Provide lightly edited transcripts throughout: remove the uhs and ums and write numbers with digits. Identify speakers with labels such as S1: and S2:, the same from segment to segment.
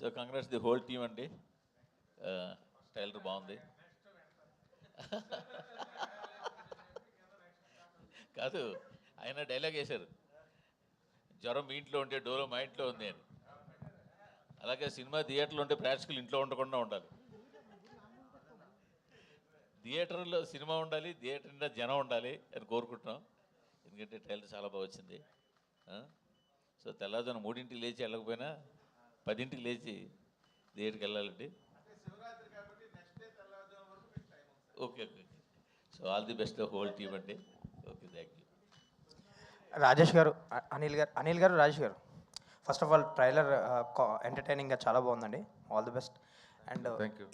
S1: So congrats the whole team అండి. Trailer బాగుంది. కాదు, ఆయన డైలాగ్ వేశారు, జ్వరం మీ ఇంట్లో ఉంటే డోలో మా ఇంట్లో ఉంది అని. అలాగే సినిమా థియేటర్లో ఉంటే ప్రేక్షకులు ఇంట్లో ఉండకుండా ఉండాలి. థియేటర్లో సినిమా ఉండాలి, థియేటర్ నిండా జనం ఉండాలి అని కోరుకుంటున్నాం. ఎందుకంటే ట్రైలర్ చాలా బాగా వచ్చింది. సో తెల్లవారుజామున 3ంటికి లేచి వెళ్ళకపోయినా 10ంటికి లేచి థియేటర్కి వెళ్ళాలండి. Okay okay. So all the best whole team అండి. Okay, thank you.
S2: రాజేష్ గారు, అనిల్ గారు, రాజేష్ గారు, ఫస్ట్ ఆఫ్ ఆల్ ట్రైలర్ ఎంటర్టైనింగ్గా చాలా బాగుందండి. All the best. అండ్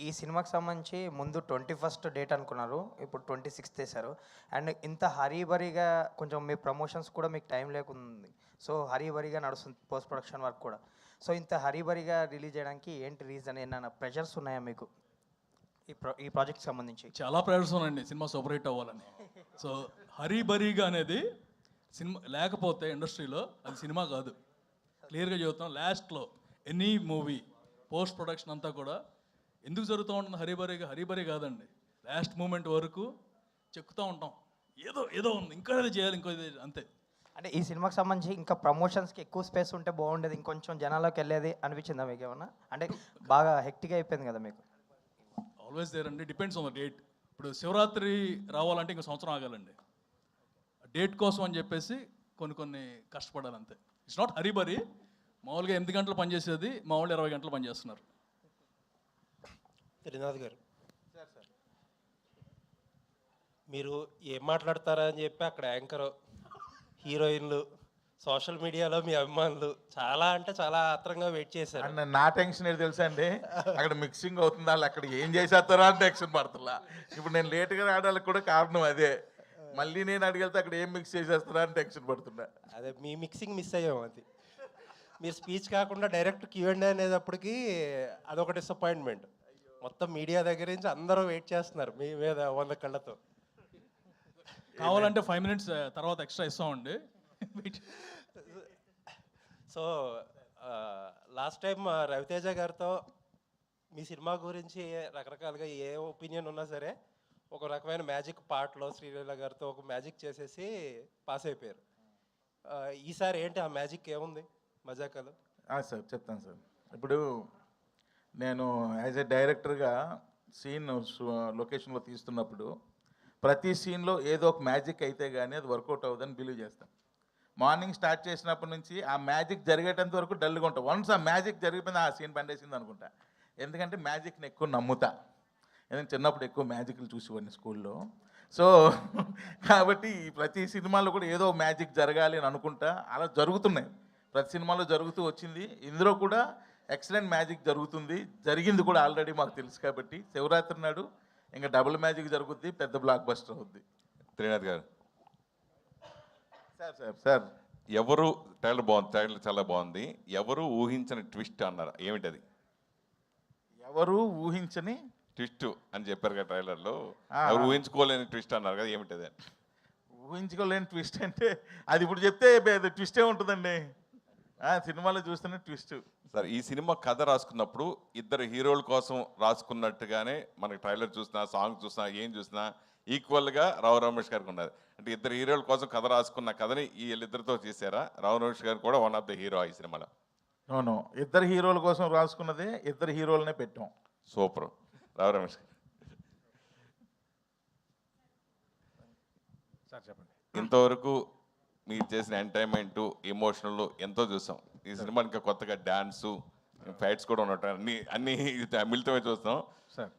S2: ఈ సినిమాకి సంబంధించి ముందు 21st డేట్ అనుకున్నారు, ఇప్పుడు 26th వేశారు. అండ్ ఇంత హరీబరీగా కొంచెం మీ ప్రమోషన్స్ కూడా మీకు టైం లేకుంది. సో హరీబరీగా నడుస్తుంది పోస్ట్ ప్రొడక్షన్ వర్క్ కూడా. సో ఇంత హరీబరీగా రిలీజ్ చేయడానికి ఏంటి రీజన్? ఏమైనా ప్రెషర్స్ ఉన్నాయా మీకు ఈ ప్రాజెక్ట్కి సంబంధించి?
S3: చాలా ప్రెషర్స్ ఉన్నాయండి సినిమా సూపర్ హిట్ అవ్వాలని. సో హరీబరీగా అనేది సినిమా లేకపోతే ఇండస్ట్రీలో అది సినిమా కాదు. క్లియర్గా చెబుతాం. లాస్ట్లో ఎనీ మూవీ పోస్ట్ ప్రొడక్షన్ అంతా కూడా ఎందుకు జరుగుతూ ఉంటుంది హరీబరీ కాదండి. లాస్ట్ మూమెంట్ వరకు చెక్కుతూ ఉంటాం, ఏదో ఏదో ఉంది, ఇంకా ఏదో చేయాలి, ఇంకో అంతే.
S2: అంటే ఈ సినిమాకి సంబంధించి ఇంకా ప్రమోషన్స్కి ఎక్కువ స్పేస్ ఉంటే బాగుండేది, ఇంకొంచెం జనాల్లోకి వెళ్ళేది అనిపించిందా మీకు ఏమన్నా? అంటే బాగా హెక్టిక్గా అయిపోయింది కదా మీకు.
S3: ఆల్వేస్ దేర్ అండి, డిపెండ్స్ ఆన్ ద డేట్. ఇప్పుడు శివరాత్రి రావాలంటే ఇంకో సంవత్సరం ఆగాలండి. డేట్ కోసం అని చెప్పేసి కొన్ని కష్టపడాలి అంతే. It's not hurry burry. మామూలుగా 8 గంటలు పనిచేసేది మా వాళ్ళు 20 గంటలు పనిచేస్తున్నారు.
S4: త్రినాథ్ గారు, మీరు ఏం మాట్లాడతారా అని చెప్పి అక్కడ యాంకర్, హీరోయిన్లు, సోషల్ మీడియాలో మీ అభిమానులు చాలా అంటే చాలా ఆత్రంగా వెయిట్ చేశారు.
S5: అండ్ నా టెన్షన్ ఏది తెలుసా అండి, అక్కడ మిక్సింగ్ అవుతుందా, వాళ్ళు అక్కడ ఏం చేసేస్తారో అని టెన్షన్ పడుతుందా. ఇప్పుడు నేను లేట్గా రావడానికి కూడా కారణం అదే. మళ్ళీ నేను అడిగితే అక్కడ ఏం మిక్స్ చేసేస్తారా అని టెన్షన్ పడుతున్నా.
S4: అదే మీ మిక్సింగ్ మిస్ అయ్యాం. అది మీరు స్పీచ్ కాకుండా డైరెక్ట్ Q&A అనేటప్పటికి అదొక డిసప్పాయింట్మెంట్. మొత్తం మీడియా దగ్గర నుంచి అందరూ వెయిట్ చేస్తున్నారు మీ మీద 100 కళ్ళతో.
S3: కావాలంటే 5 minutes తర్వాత ఎక్స్ట్రా ఇస్తామండి.
S4: సో లాస్ట్ టైం రవితేజ గారితో మీ సినిమా గురించి రకరకాలుగా ఏ ఒపీనియన్ ఉన్నా సరే ఒక రకమైన మ్యాజిక్ పార్ట్లో శ్రీలీల గారితో ఒక మ్యాజిక్ చేసేసి పాస్ అయిపోయారు. ఈసారి ఏంటి ఆ మ్యాజిక్ ఏముంది మజాకాలు?
S5: సార్ చెప్తాను సార్. ఇప్పుడు నేను యాజ్ ఎ డైరెక్టర్గా సీన్ లొకేషన్లో తీస్తున్నప్పుడు ప్రతి సీన్లో ఏదో ఒక మ్యాజిక్ అయితే కానీ అది వర్కౌట్ అవ్వదని బిలీవ్ చేస్తాను. మార్నింగ్ స్టార్ట్ చేసినప్పటి నుంచి ఆ మ్యాజిక్ జరిగేటంత వరకు డల్గా ఉంటాం. వన్స్ ఆ మ్యాజిక్ జరిగిపోయింది, ఆ సీన్ పండేసింది అనుకుంటా. ఎందుకంటే మ్యాజిక్ని ఎక్కువ నమ్ముతా. ఎందుకంటే చిన్నప్పుడు ఎక్కువ మ్యాజిక్లు చూసేవాడిని స్కూల్లో. సో కాబట్టి ప్రతి సినిమాలో కూడా ఏదో మ్యాజిక్ జరగాలి అని అనుకుంటా. అలా జరుగుతున్నాయి, ప్రతి సినిమాలో జరుగుతూ వచ్చింది. ఇందులో కూడా ఎక్సలెంట్ మ్యాజిక్ జరుగుతుంది, జరిగింది కూడా ఆల్రెడీ మాకు తెలుసు. కాబట్టి శివరాత్రి నాడు ఇంకా డబుల్ మ్యాజిక్ జరుగుద్ది, పెద్ద బ్లాక్ బస్టర్ అవుద్ది.
S6: త్రినాథ్ గారు,
S5: సార్
S6: ఎవరు ట్రైలర్ బాగుంది, ట్రైలర్ చాలా బాగుంది. ఎవరు ఊహించని ట్విస్ట్ అన్నారు, ఏమిటది?
S5: ఎవరు ఊహించని
S6: ట్విస్ట్ అని చెప్పారు కదా ట్రైలర్లో, ఎవరు ఊహించుకోలేని ట్విస్ట్ అన్నారు కదా, ఏమిటది?
S5: ఊహించుకోలేని ట్విస్ట్ అంటే అది ఇప్పుడు చెప్తే ట్విస్టే ఉంటుందండి. సినిమాలో చూస్తేనే ట్విస్ట్.
S6: సార్, ఈ సినిమా కథ రాసుకున్నప్పుడు ఇద్దరు హీరోల కోసం రాసుకున్నట్టుగానే మనకి ట్రైలర్ చూసినా, సాంగ్ చూసినా, ఏం చూసినా ఈక్వల్గా రావు రమేష్ గారికి ఉన్నది. అంటే ఇద్దరు హీరోల కోసం కథ రాసుకున్న కథని వీళ్ళిద్దరితో చేశారా? రావు రమేష్ గారు కూడా వన్ ఆఫ్ ద హీరో ఈ సినిమాలో.
S5: అవును, ఇద్దరు హీరోల కోసం రాసుకున్నదే, ఇద్దరు హీరోలనే పెట్టాం.
S6: సూపర్. రావు రమేష్ గారు
S7: సార్ చెప్పండి.
S6: ఇంతవరకు మీరు చేసిన ఎంటర్టైన్మెంట్, ఎమోషనల్ ఎంతో చూసాం. ఈ సినిమా ఇంకా కొత్తగా డ్యాన్సు, ఫైట్స్ కూడా ఉన్నట్టు అన్ని మిళితమే చూస్తాం
S7: సార్.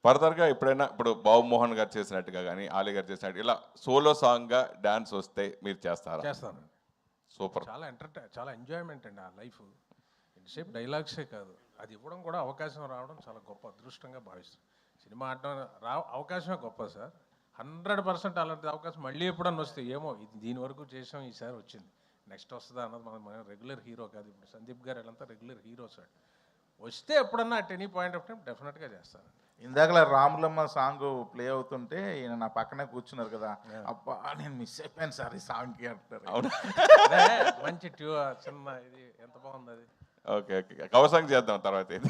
S6: ఫర్దర్గా ఎప్పుడైనా ఇప్పుడు బాబుమోహన్ గారు చేసినట్టుగా కానీ, ఆలీ గారు చేసినట్టు ఇలా సోలో సాంగ్గా డ్యాన్స్ వస్తే మీరు చేస్తారా?
S7: చేస్తాను.
S6: సూపర్.
S7: చాలా ఎంజాయ్మెంట్ అండి ఆ లైఫ్. ఇంతసేపు డైలాగ్సే కాదు, అది ఇవ్వడం కూడా అవకాశం రావడం చాలా గొప్ప అదృష్టంగా భావిస్తాను. సినిమా ఆడడం అవకాశమే గొప్ప సార్. 100% అలాంటి అవకాశం మళ్ళీ ఎప్పుడన్నా వస్తే ఏమో, ఇది దీని వరకు చేసాం, ఈసారి వచ్చింది, నెక్స్ట్ వస్తుందా అన్నది మన రెగ్యులర్ హీరో కాదు. ఇప్పుడు సందీప్ గారు వీళ్ళంతా రెగ్యులర్ హీరోస్ అండి. వస్తే ఎప్పుడన్నా at any point of time డెఫినెట్గా చేస్తాను.
S5: ఇందాకలా రాములమ్మ సాంగ్ ప్లే అవుతుంటే ఈయన నా పక్కనే కూర్చున్నారు కదా, అబ్బా నేను మిస్ అయిపోయాను సార్ ఈ సాంగ్కి అంటారు.
S6: అవును,
S7: మంచి చిన్న ఇది ఎంత బాగుంది అది.
S6: ఓకే ఓకే కవర్ సాంగ్ చేద్దాం తర్వాత ఇది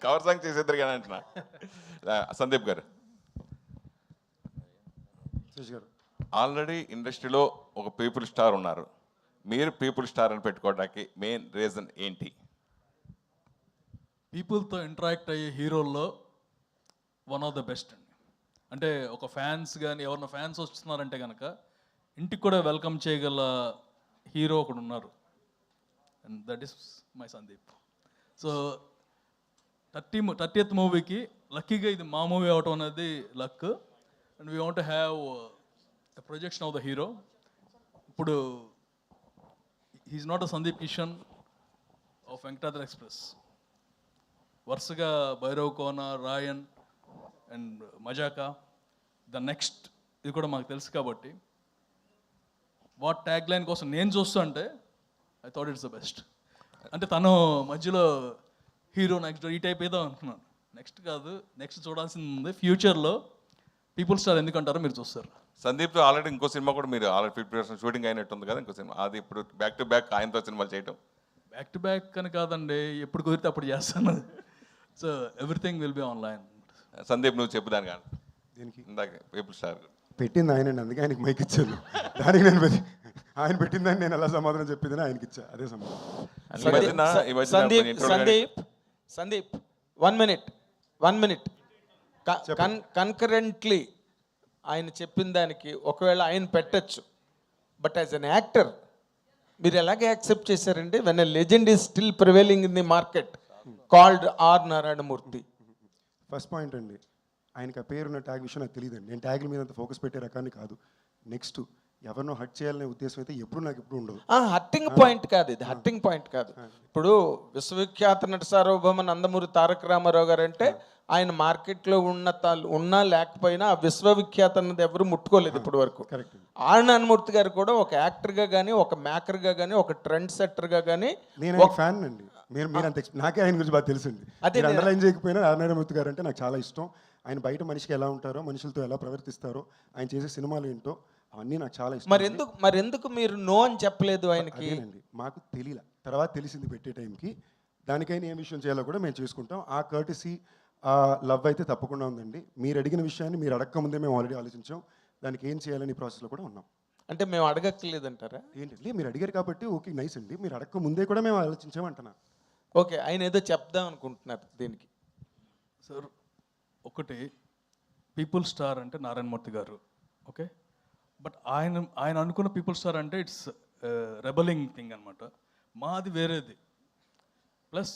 S6: కవర్ సాంగ్ చేసేద్దరు కానీ అంటున్నా సందీప్ గారు ఆల్రెడీ ఇండస్ట్రీలో ఒక పీపుల్ స్టార్ ఉన్నారు, మీరు పీపుల్ స్టార్ అని పెట్టుకోవడానికి మెయిన్ రీజన్ ఏంటి?
S3: పీపుల్తో ఇంటరాక్ట్ అయ్యే హీరోల్లో వన్ ఆఫ్ ద బెస్ట్ అండి. అంటే ఒక ఫ్యాన్స్ కానీ ఎవరైనా ఫ్యాన్స్ వస్తున్నారంటే కనుక ఇంటికి కూడా వెల్కమ్ చేయగల హీరో ఒకడు ఉన్నారు, and that is my Sandeep. So 30th మూవీకి లక్కీగా ఇది మా మూవీ అవటం అనేది luck, and we want have a projection of the hero. ఇప్పుడు he's not a Sandeep Kishan of Venkatadri Express. వరుసగా Bhairav Kona, Rayan and Mazaka, the next ఇది కూడా మాకు తెలుసు కాబట్టి వాట్ ట్యాగ్ లైన్ కోసం నేను చూస్తా అంటే I thought it's the best. అంటే తను మధ్యలో హీరో నెక్స్ట్ ఈ టైప్ ఏదో అనుకున్నాను. నెక్స్ట్ కాదు, నెక్స్ట్ చూడాల్సింది ఉంది. ఫ్యూచర్లో పీపుల్ స్టార్ ఎందుకంటారో మీరు చూస్తారు.
S6: సందీప్తో ఆల్రెడీ ఇంకో సినిమా కూడా మీరు ఆల్రెడీ ప్రిపరేషన్ షూటింగ్ అయినట్టుంది కదా ఇంకో సినిమా, అది ఇప్పుడు బ్యాక్ టు బ్యాక్ ఆయనతో సినిమాలు చేయటం?
S3: బ్యాక్ టు బ్యాక్ అని కాదండి, ఎప్పుడు కుదిరితే అప్పుడు చేస్తాను. So everything will be online.
S6: Sandeep నువ్వు చెప్పు దాని కానీ
S8: దీనికి
S6: ఇందాక పీపుల్ స్టార్
S8: పెట్టింది ఆయనండి, అందుకే ఆయనకి మైక్ ఇచ్చాను. దానికి నేను ఆయన పెట్టిందని నేను ఎలా సమాధానం చెప్పిందని ఆయనకి ఇచ్చా, అదే సమాధానం.
S9: సందీప్ 1 minute కన్కరెంట్లీ ఆయన చెప్పిన దానికి ఒకవేళ ఆయన పెట్టచ్చు, బట్ యాజ్ అన్ యాక్టర్ మీరు ఎలాగే యాక్సెప్ట్ చేశారండి? When a legend is still prevailing in the market called R Narayana Murthy.
S8: First point అండి, ఆయనకి ఆ పేరున్న ట్యాగ్ విషయం నాకు తెలియదండి. నేను ట్యాగ్ల మీద అంత ఫోకస్ పెట్టే రకాన్ని కాదు. నెక్స్ట్ ఎవరినో హట్ చేయాలనే ఉద్దేశం అయితే నాకు ఎప్పుడు ఉండదు.
S9: హట్టింగ్ పాయింట్ కాదు ఇది, హట్టింగ్ పాయింట్ కాదు. ఇప్పుడు విశ్వవిఖ్యాత నట సార్వభౌమ నందమూరి తారక రామారావు గారు అంటే ఆయన మార్కెట్లో ఉన్నా లేకపోయినా ఆ విశ్వవిఖ్యాత అన్నది ఎవరు ముట్టుకోలేదు ఇప్పటి వరకు. ఆర్ నారాయణమూర్తి గారు కూడా ఒక యాక్టర్గా కానీ, ఒక మేకర్గా కానీ, ఒక ట్రెండ్ సెట్టర్గా కానీ
S8: నేను ఫ్యాన్ అండి. మీరు అంత నాకే ఆయన గురించి బాగా తెలుసండి.
S9: అదే
S8: అండర్లైన్ చేయకపోయినా ఆర్ నారాయణమూర్తి గారు అంటే నాకు చాలా ఇష్టం. ఆయన బయట మనిషికి ఎలా ఉంటారో, మనుషులతో ఎలా ప్రవర్తిస్తారో, ఆయన చేసే సినిమాలు ఏంటో అవన్నీ నాకు చాలా ఇష్టం.
S9: మరెందుకు మీరు నో అని చెప్పలేదు ఆయనకి?
S8: అదేనండి, మాకు తెలియలే, తర్వాత తెలిసింది పెట్టే టైంకి. దానికైనా ఏం విషయం చేయాలో కూడా మేము చేసుకుంటాం. ఆ కర్టసీ, ఆ లవ్ అయితే తప్పకుండా ఉందండి. మీరు అడిగిన విషయాన్ని మీరు అడగక ముందే మేము ఆల్రెడీ ఆలోచించాం. దానికి ఏం చేయాలని ప్రాసెస్లో కూడా ఉన్నాం.
S9: అంటే మేము అడగక్కర్లేదంటారా?
S8: ఏంటండి, మీరు అడిగారు కాబట్టి ఓకే నైస్ అండి. మీరు అడగక ముందే కూడా మేము ఆలోచించామంటున్నా.
S9: ఓకే, ఆయన ఏదో చెప్దాం అనుకుంటున్నారు దీనికి.
S3: సార్ ఒకటి, పీపుల్ స్టార్ అంటే నారాయణమూర్తి గారు, ఓకే. బట్ ఆయన అనుకున్న పీపుల్ స్టార్ అంటే ఇట్స్ రెబలింగ్ థింగ్ అనమాట. మాది వేరేది. ప్లస్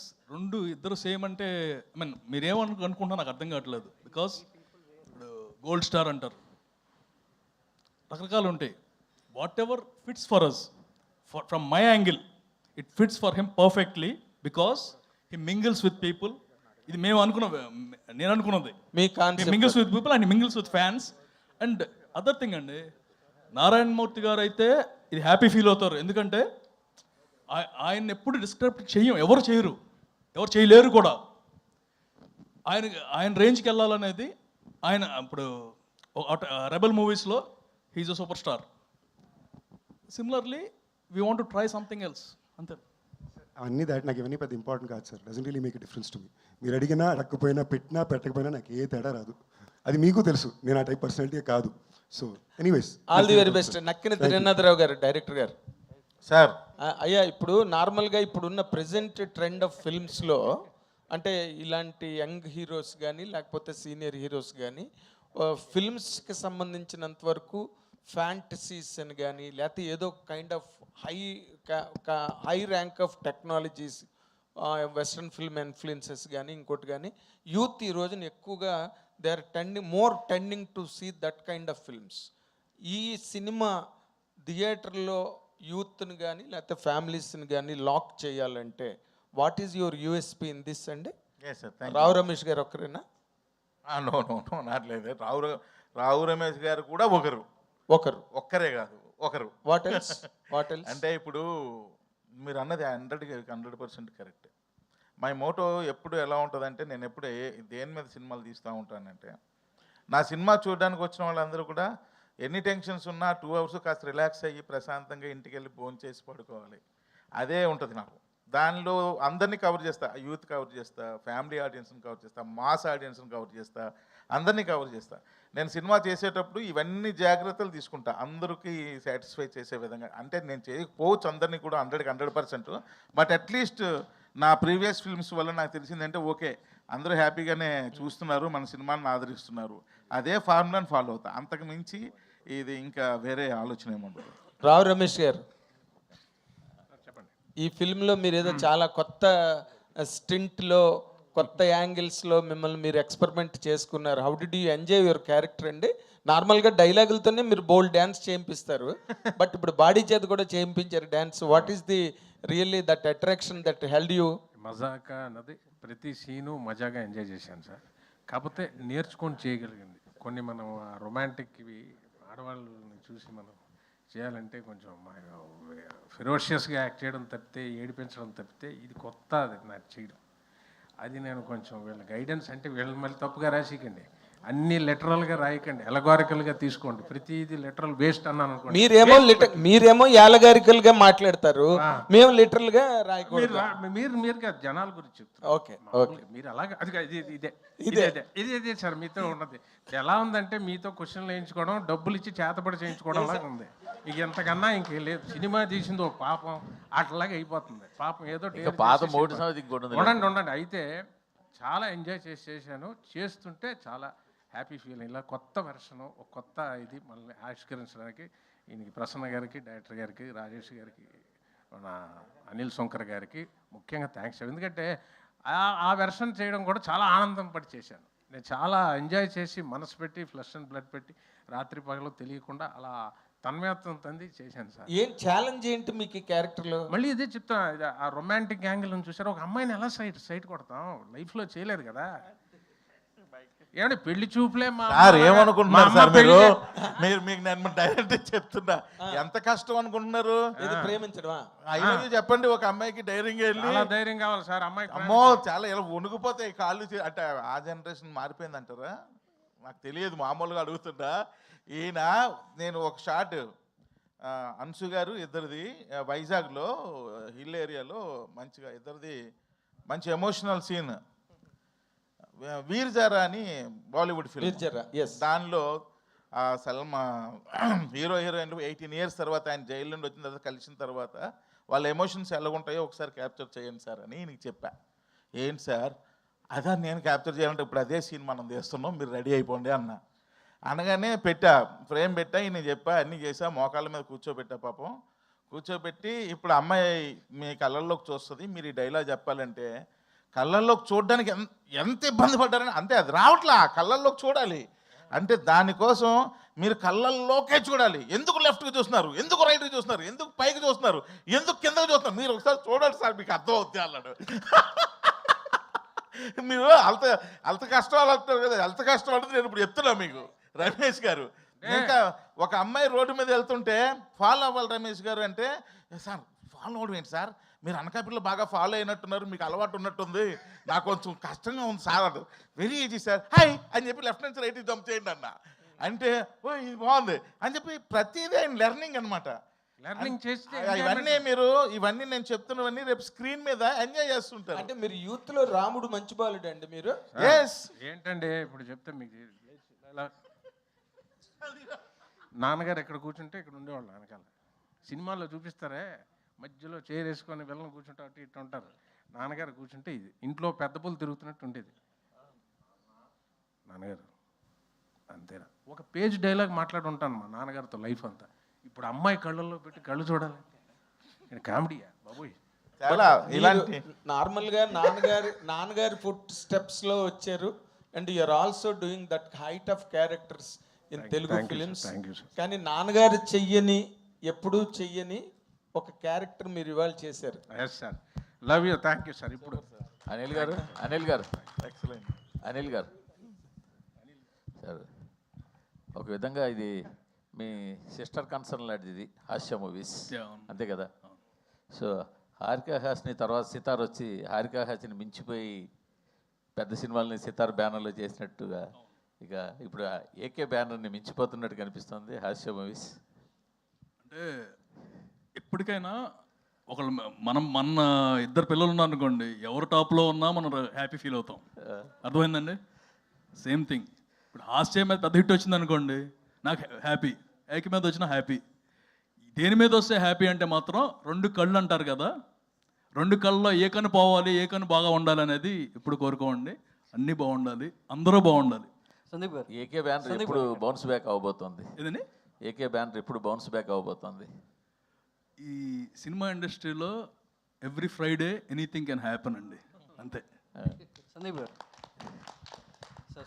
S3: ఇద్దరు సేమ్ అంటే ఐ మీన్ మీరేమనుకుంటున్నా నాకు అర్థం కావట్లేదు. బికాస్ ఇప్పుడు గోల్డ్ స్టార్ అంటారు, రకరకాలు ఉంటాయి. Whatever fits for us, from my angle it fits for him perfectly because he mingles with people. ఇది నేను అనుకున్నది. Mingles with people and mingles with fans. And other thing అండి, నారాయణమూర్తి గారు అయితే ఇది హ్యాపీ ఫీల్ అవుతారు. ఎందుకంటే ఆయన ఎప్పుడు డిస్క్రైబ్ ఎవరు చేయలేరు కూడా. ఆయన రేంజ్కి వెళ్ళాలనేది ఆయన. ఇప్పుడు రెబల్ మూవీస్లో he's a superstar. Similarly we want to try something else, అంతే.
S8: అన్నీ నాకు ఇవన్నీ పెద్ద ఇంపార్టెంట్ కాదు sir. Doesn't really make a difference to me. మీరు అడిగినా, అడగకపోయినా, పెట్టినా పెట్టకపోయినా నాకు ఏ తేడా రాదు. అది మీకు తెలుసు. నేను ఆ టైప్ పర్సనాలిటీ కాదు. So anyways,
S9: all the very best. Nakkina Trinadha Rao గారు, డైరెక్టర్ గారు.
S5: సార్
S9: అయ్యా, ఇప్పుడు నార్మల్గా ఇప్పుడున్న ప్రెజెంట్ ట్రెండ్ ఆఫ్ ఫిల్మ్స్లో అంటే ఇలాంటి యంగ్ హీరోస్ కానీ లేకపోతే సీనియర్ హీరోస్ కానీ ఫిల్మ్స్కి సంబంధించినంత వరకు ఫ్యాంటసీస్ అని కానీ లేకపోతే ఏదో kind of high rank of technologies, western film influences కానీ ఇంకోటి కానీ యూత్ ఈ రోజున ఎక్కువగా they are tending to see that kind of films. ఈ సినిమా థియేటర్లో యూత్ని కానీ లేకపోతే ఫ్యామిలీస్ని కానీ లాక్ చేయాలంటే what is your USP in this అండి? రావు రమేష్ గారు ఒక్కరేనా?
S5: నో నాట్లేదు. రావు రమేష్ గారు కూడా ఒక్కరే కాదు, ఒకరు.
S9: వాట్ ఎల్స్
S5: అంటే ఇప్పుడు మీరు అన్నది 100% కరెక్ట్. మై మోటో ఎప్పుడు ఎలా ఉంటుందంటే, నేను ఎప్పుడు దేని మీద సినిమాలు తీస్తూ ఉంటానంటే, నా సినిమా చూడడానికి వచ్చిన వాళ్ళందరూ కూడా ఎన్ని టెన్షన్స్ ఉన్నా 2 hours కాస్త రిలాక్స్ అయ్యి ప్రశాంతంగా ఇంటికి వెళ్ళి భోంచేసి పడుకోవాలి. అదే ఉంటుంది నాకు. దానిలో అందరినీ కవర్ చేస్తా, యూత్ కవర్ చేస్తా, ఫ్యామిలీ ఆడియన్స్ని కవర్ చేస్తా, మాస్ ఆడియన్స్ని కవర్ చేస్తా, అందరినీ కవర్ చేస్తా. నేను సినిమా చేసేటప్పుడు ఇవన్నీ జాగ్రత్తలు తీసుకుంటా, అందరికీ సాటిస్ఫై చేసే విధంగా. అంటే నేను చేయకపోవచ్చు అందరినీ కూడా 100% బట్ అట్లీస్ట్ నా ప్రీవియస్ ఫిల్మ్స్ వల్ల నాకు తెలిసిందంటే ఓకే, అందరూ హ్యాపీగానే చూస్తున్నారు, మన సినిమాని ఆదరిస్తున్నారు, అదే ఫార్ములాని ఫాలో అవుతా. అంతకు మించి ఇది ఇంకా వేరే ఆలోచన ఏముండదు.
S9: రావు రమేష్ గారు, ఈ ఫిల్మ్లో మీరు ఏదో చాలా కొత్త స్టింట్లో, కొత్త యాంగిల్స్లో మిమ్మల్ని మీరు ఎక్స్పెరిమెంట్ చేసుకున్నారు. How did you enjoy your character అండి? నార్మల్గా డైలాగులతోనే మీరు బోల్డ్ డ్యాన్స్ చేయింపిస్తారు, బట్ ఇప్పుడు బాడీ చేత కూడా చేయించారు dance. What is the really that attraction that held you?
S7: Mazaka అన్నది ప్రతి సీను మజాగా ఎంజాయ్ చేశాను సార్. కాకపోతే నేర్చుకొని చేయగలిగింది కొన్ని. మనం రొమాంటిక్వి ఆడవాళ్ళని చూసి మనం చేయాలంటే కొంచెం ఫెరోషియస్గా యాక్ట్ చేయడం తప్పితే, ఏడిపించడం తప్పితే ఇది కొత్త, అది నాకు చేయడం. అది నేను కొంచెం వీళ్ళ గైడెన్స్, అంటే వీళ్ళని మళ్ళీ తప్పుగా రాసికండి, అన్ని లిటరల్గా రాయకండి, ఎలగారికల్గా తీసుకోండి. ప్రతిదీ లిటరల్ వేస్ట్ అన్నాను అనుకోండి.
S9: మీరేమో యాలగారికల్గా మాట్లాడతారు, మేము లిటరల్ గా రాయకూడదు.
S7: మీరు కాదు, జనాల గురించి చెప్తారు.
S9: ఓకే,
S7: మీరు అలాగే అది ఇదే సార్ మీతో ఉన్నది. ఎలా ఉందంటే మీతో క్వశ్చన్లు వేయించుకోవడం, డబ్బులు ఇచ్చి చేతపడి చేయించుకోవడం లాగా ఉంది. ఇక ఎంతకన్నా ఇంకేం లేదు. సినిమా తీసింది ఒక పాపం అట్లాగే అయిపోతుంది. పాపం ఏదో ఉండండి. అయితే చాలా ఎంజాయ్ చేశాను. చేస్తుంటే చాలా హ్యాపీ ఫీల్. ఇలా కొత్త వెర్షను, ఒక కొత్త ఇది మనల్ని ఆవిష్కరించడానికి ఈయనకి, ప్రసన్న గారికి, డైరెక్టర్ గారికి, రాజేష్ గారికి, మన అనిల్ శంకర్ గారికి ముఖ్యంగా థ్యాంక్స్. ఎందుకంటే ఆ వెర్షన్ చేయడం కూడా చాలా ఆనందం పడి చేశాను. నేను చాలా ఎంజాయ్ చేసి మనసు పెట్టి, ఫ్లష్ అండ్ బ్లడ్ పెట్టి, రాత్రి పగలు తెలియకుండా అలా తన్మయత్వం తంది చేశాను సార్.
S9: ఏం ఛాలెంజ్ ఏంటి మీకు ఈ క్యారెక్టర్లో?
S7: మళ్ళీ ఇదే చెప్తాను, ఆ రొమాంటిక్ యాంగిల్ అని చూసారు. ఒక అమ్మాయిని ఎలా సైట్ కొడతాం, లైఫ్లో చేయలేదు కదా. ఏమంటే పెళ్లి చూపులే
S5: సార్ ఏమనుకుంటున్నారు సార్ మీరు మీకు నేను డైరెక్ట్ చెప్తున్నా, ఎంత కష్టం అనుకుంటున్నారు
S9: ప్రేమించడమా?
S5: అయినది చెప్పండి. ఒక అమ్మాయికి ధైర్యంగా వెళ్ళి,
S7: ధైర్యం కావాలి సార్ అమ్మాయికి.
S5: అమ్మో చాలా ఇలా వణుకుపోతాయి కాళ్ళు. అంటే ఆ జనరేషన్ మారిపోయింది అంటారా, నాకు తెలియదు, మామూలుగా అడుగుతుంటా. ఈయన నేను ఒక షాట్, అన్సు గారు ఇద్దరిది వైజాగ్లో హిల్ ఏరియాలో మంచిగా ఇద్దరిది మంచి ఎమోషనల్ సీన్. వీర్ జారా అని బాలీవుడ్ ఫిల్మ్, దానిలో సల్మా హీరోయిన్ 18 years తర్వాత ఆయన జైలు నుండి వచ్చిన తర్వాత కలిసిన తర్వాత వాళ్ళ ఎమోషన్స్ ఎలా ఉంటాయో ఒకసారి క్యాప్చర్ చేయండి సార్ అని నీకు చెప్పా. ఏంటి సార్ అదా నేను క్యాప్చర్ చేయాలంటే ఇప్పుడు అదే సీన్ మనం తీస్తున్నాం, మీరు రెడీ అయిపోండి అన్న. అనగానే ఫ్రేమ్ పెట్టా, నేను చెప్పా, అన్నీ చేసా, మోకాళ్ళ మీద కూర్చోబెట్టా. పాపం కూర్చోబెట్టి, ఇప్పుడు అమ్మాయి మీ కళ్ళల్లోకి చూస్తుంది, మీరు ఈ డైలాగ్ చెప్పాలంటే కళ్ళల్లోకి చూడడానికి ఎంత ఇబ్బంది పడ్డారని. అంతే, అది రావట్లా, కళ్ళల్లోకి చూడాలి అంటే దానికోసం మీరు కళ్ళల్లోకే చూడాలి. ఎందుకు లెఫ్ట్కి చూస్తున్నారు, ఎందుకు రైట్కి చూస్తున్నారు, ఎందుకు పైకి చూస్తున్నారు, ఎందుకు కిందకి చూస్తున్నారు, మీరు ఒకసారి చూడండి సార్ మీకు అర్థం అవుతుంది అన్నాడు. మీరు అంత కష్టం అంటారు కదా, అంత కష్టం అంటే నేను ఇప్పుడు చెప్తున్నా మీకు రమేష్ గారు. ఇంకా ఒక అమ్మాయి రోడ్డు మీద వెళ్తుంటే ఫాలో అవ్వాలి రమేష్ గారు అంటే, సార్ ఫాలో అవడం ఏంటి సార్, మీరు అనకాపల్లిలో బాగా ఫాలో అయినట్టున్నారు, మీకు అలవాటు ఉన్నట్టుంది, నాకు కొంచెం కష్టంగా ఉంది సార్. అది వెరీ ఈజీ సార్, హాయ్ అని చెప్పి లెఫ్ట్ నుంచి రైట్కి జంప్ చేయండి అన్న. అంటే ఓ ఇది బాగుంది అని చెప్పి ప్రతిదీ ఆయన లెర్నింగ్ అనమాట.
S7: లెర్నింగ్ చేస్తే
S5: ఇవన్నీ నేను చెప్తున్నవన్నీ రేపు స్క్రీన్ మీద ఎంజాయ్ చేస్తుంటారు.
S9: అంటే మీరు యూత్ లో రాముడు మంచి బాలుడు అండి మీరు.
S7: ఏంటండి ఇప్పుడు చెప్తే మీకు నాన్నగారు ఎక్కడ కూర్చుంటే ఇక్కడ ఉండేవాళ్ళు, వెనకాల సినిమాల్లో చూపిస్తారే మధ్యలో చైర్ వేసుకొని వెళ్ళని కూర్చుంటే అటు ఇటు ఉంటారు. నాన్నగారు కూర్చుంటే ఇది ఇంట్లో పెద్ద పులు తిరుగుతున్నట్టు ఉండేది నాన్నగారు. అంతేనా, ఒక పేజ్ డైలాగ్ మాట్లాడి ఉంటాను మా నాన్నగారితో లైఫ్ అంతా. ఇప్పుడు అమ్మాయి కళ్ళల్లో పెట్టి కళ్ళు చూడాలి, కామెడీయా బాబోయ్.
S9: నార్మల్ గా నాన్నగారి ఫుట్ స్టెప్స్ లో వచ్చారు. And you are also doing that height of characters in Telugu films. కానీ నాన్నగారు ఎప్పుడూ చెయ్యని ఒక క్యారెక్టర్ మీరు ఇవాళ చేశారు.
S7: Sir love you, thank you sir. ఇప్పుడు
S1: అనిల్ గారు సార్, ఒక విధంగా ఇది మీ సిస్టర్ కన్సర్న్ లాంటిది హాస్య మూవీస్, అంతే కదా. సో హారికా హాస్ని తర్వాత సితార్ వచ్చి హారికా హాస్ని మించిపోయి పెద్ద సినిమాలని సితార్ బ్యానర్లో చేసినట్టుగా ఇక ఇప్పుడు ఏకే బ్యానర్ని మించిపోతున్నట్టు కనిపిస్తుంది హాస్య మూవీస్.
S3: అంటే ఎప్పటికైనా ఒకళ్ళు మన ఇద్దరు పిల్లలు ఉన్నారు అనుకోండి, ఎవరు టాప్లో ఉన్నా మనం హ్యాపీ ఫీల్ అవుతాం. అర్థమైందండి? Same thing. ఇప్పుడు హాస్యం మీద పెద్ద హిట్ వచ్చింది అనుకోండి, నాకు హ్యాపీ. ఏక మీద వచ్చినా హ్యాపీ. దేని మీద వస్తే హ్యాపీ అంటే మాత్రం 2 కళ్ళు అంటారు కదా, 2 కళ్ళలో ఏ కన్ను పోవాలి, ఏ కన్ను బాగా ఉండాలి అనేది ఎప్పుడు కోరుకోండి. అన్నీ బాగుండాలి, అందరూ బాగుండాలి.
S10: సందీప్ గారు,
S1: ఏకే బ్యానర్ ఇప్పుడు బౌన్స్ బ్యాక్ అవబోతోంది.
S3: ఏదండి?
S1: ఏకే బ్యానర్ ఇప్పుడు బౌన్స్ బ్యాక్ అవబోతోంది.
S3: ఈ సినిమా ఇండస్ట్రీలో every Friday anything can happen అండి, అంతే.
S10: సందీప్ గారు,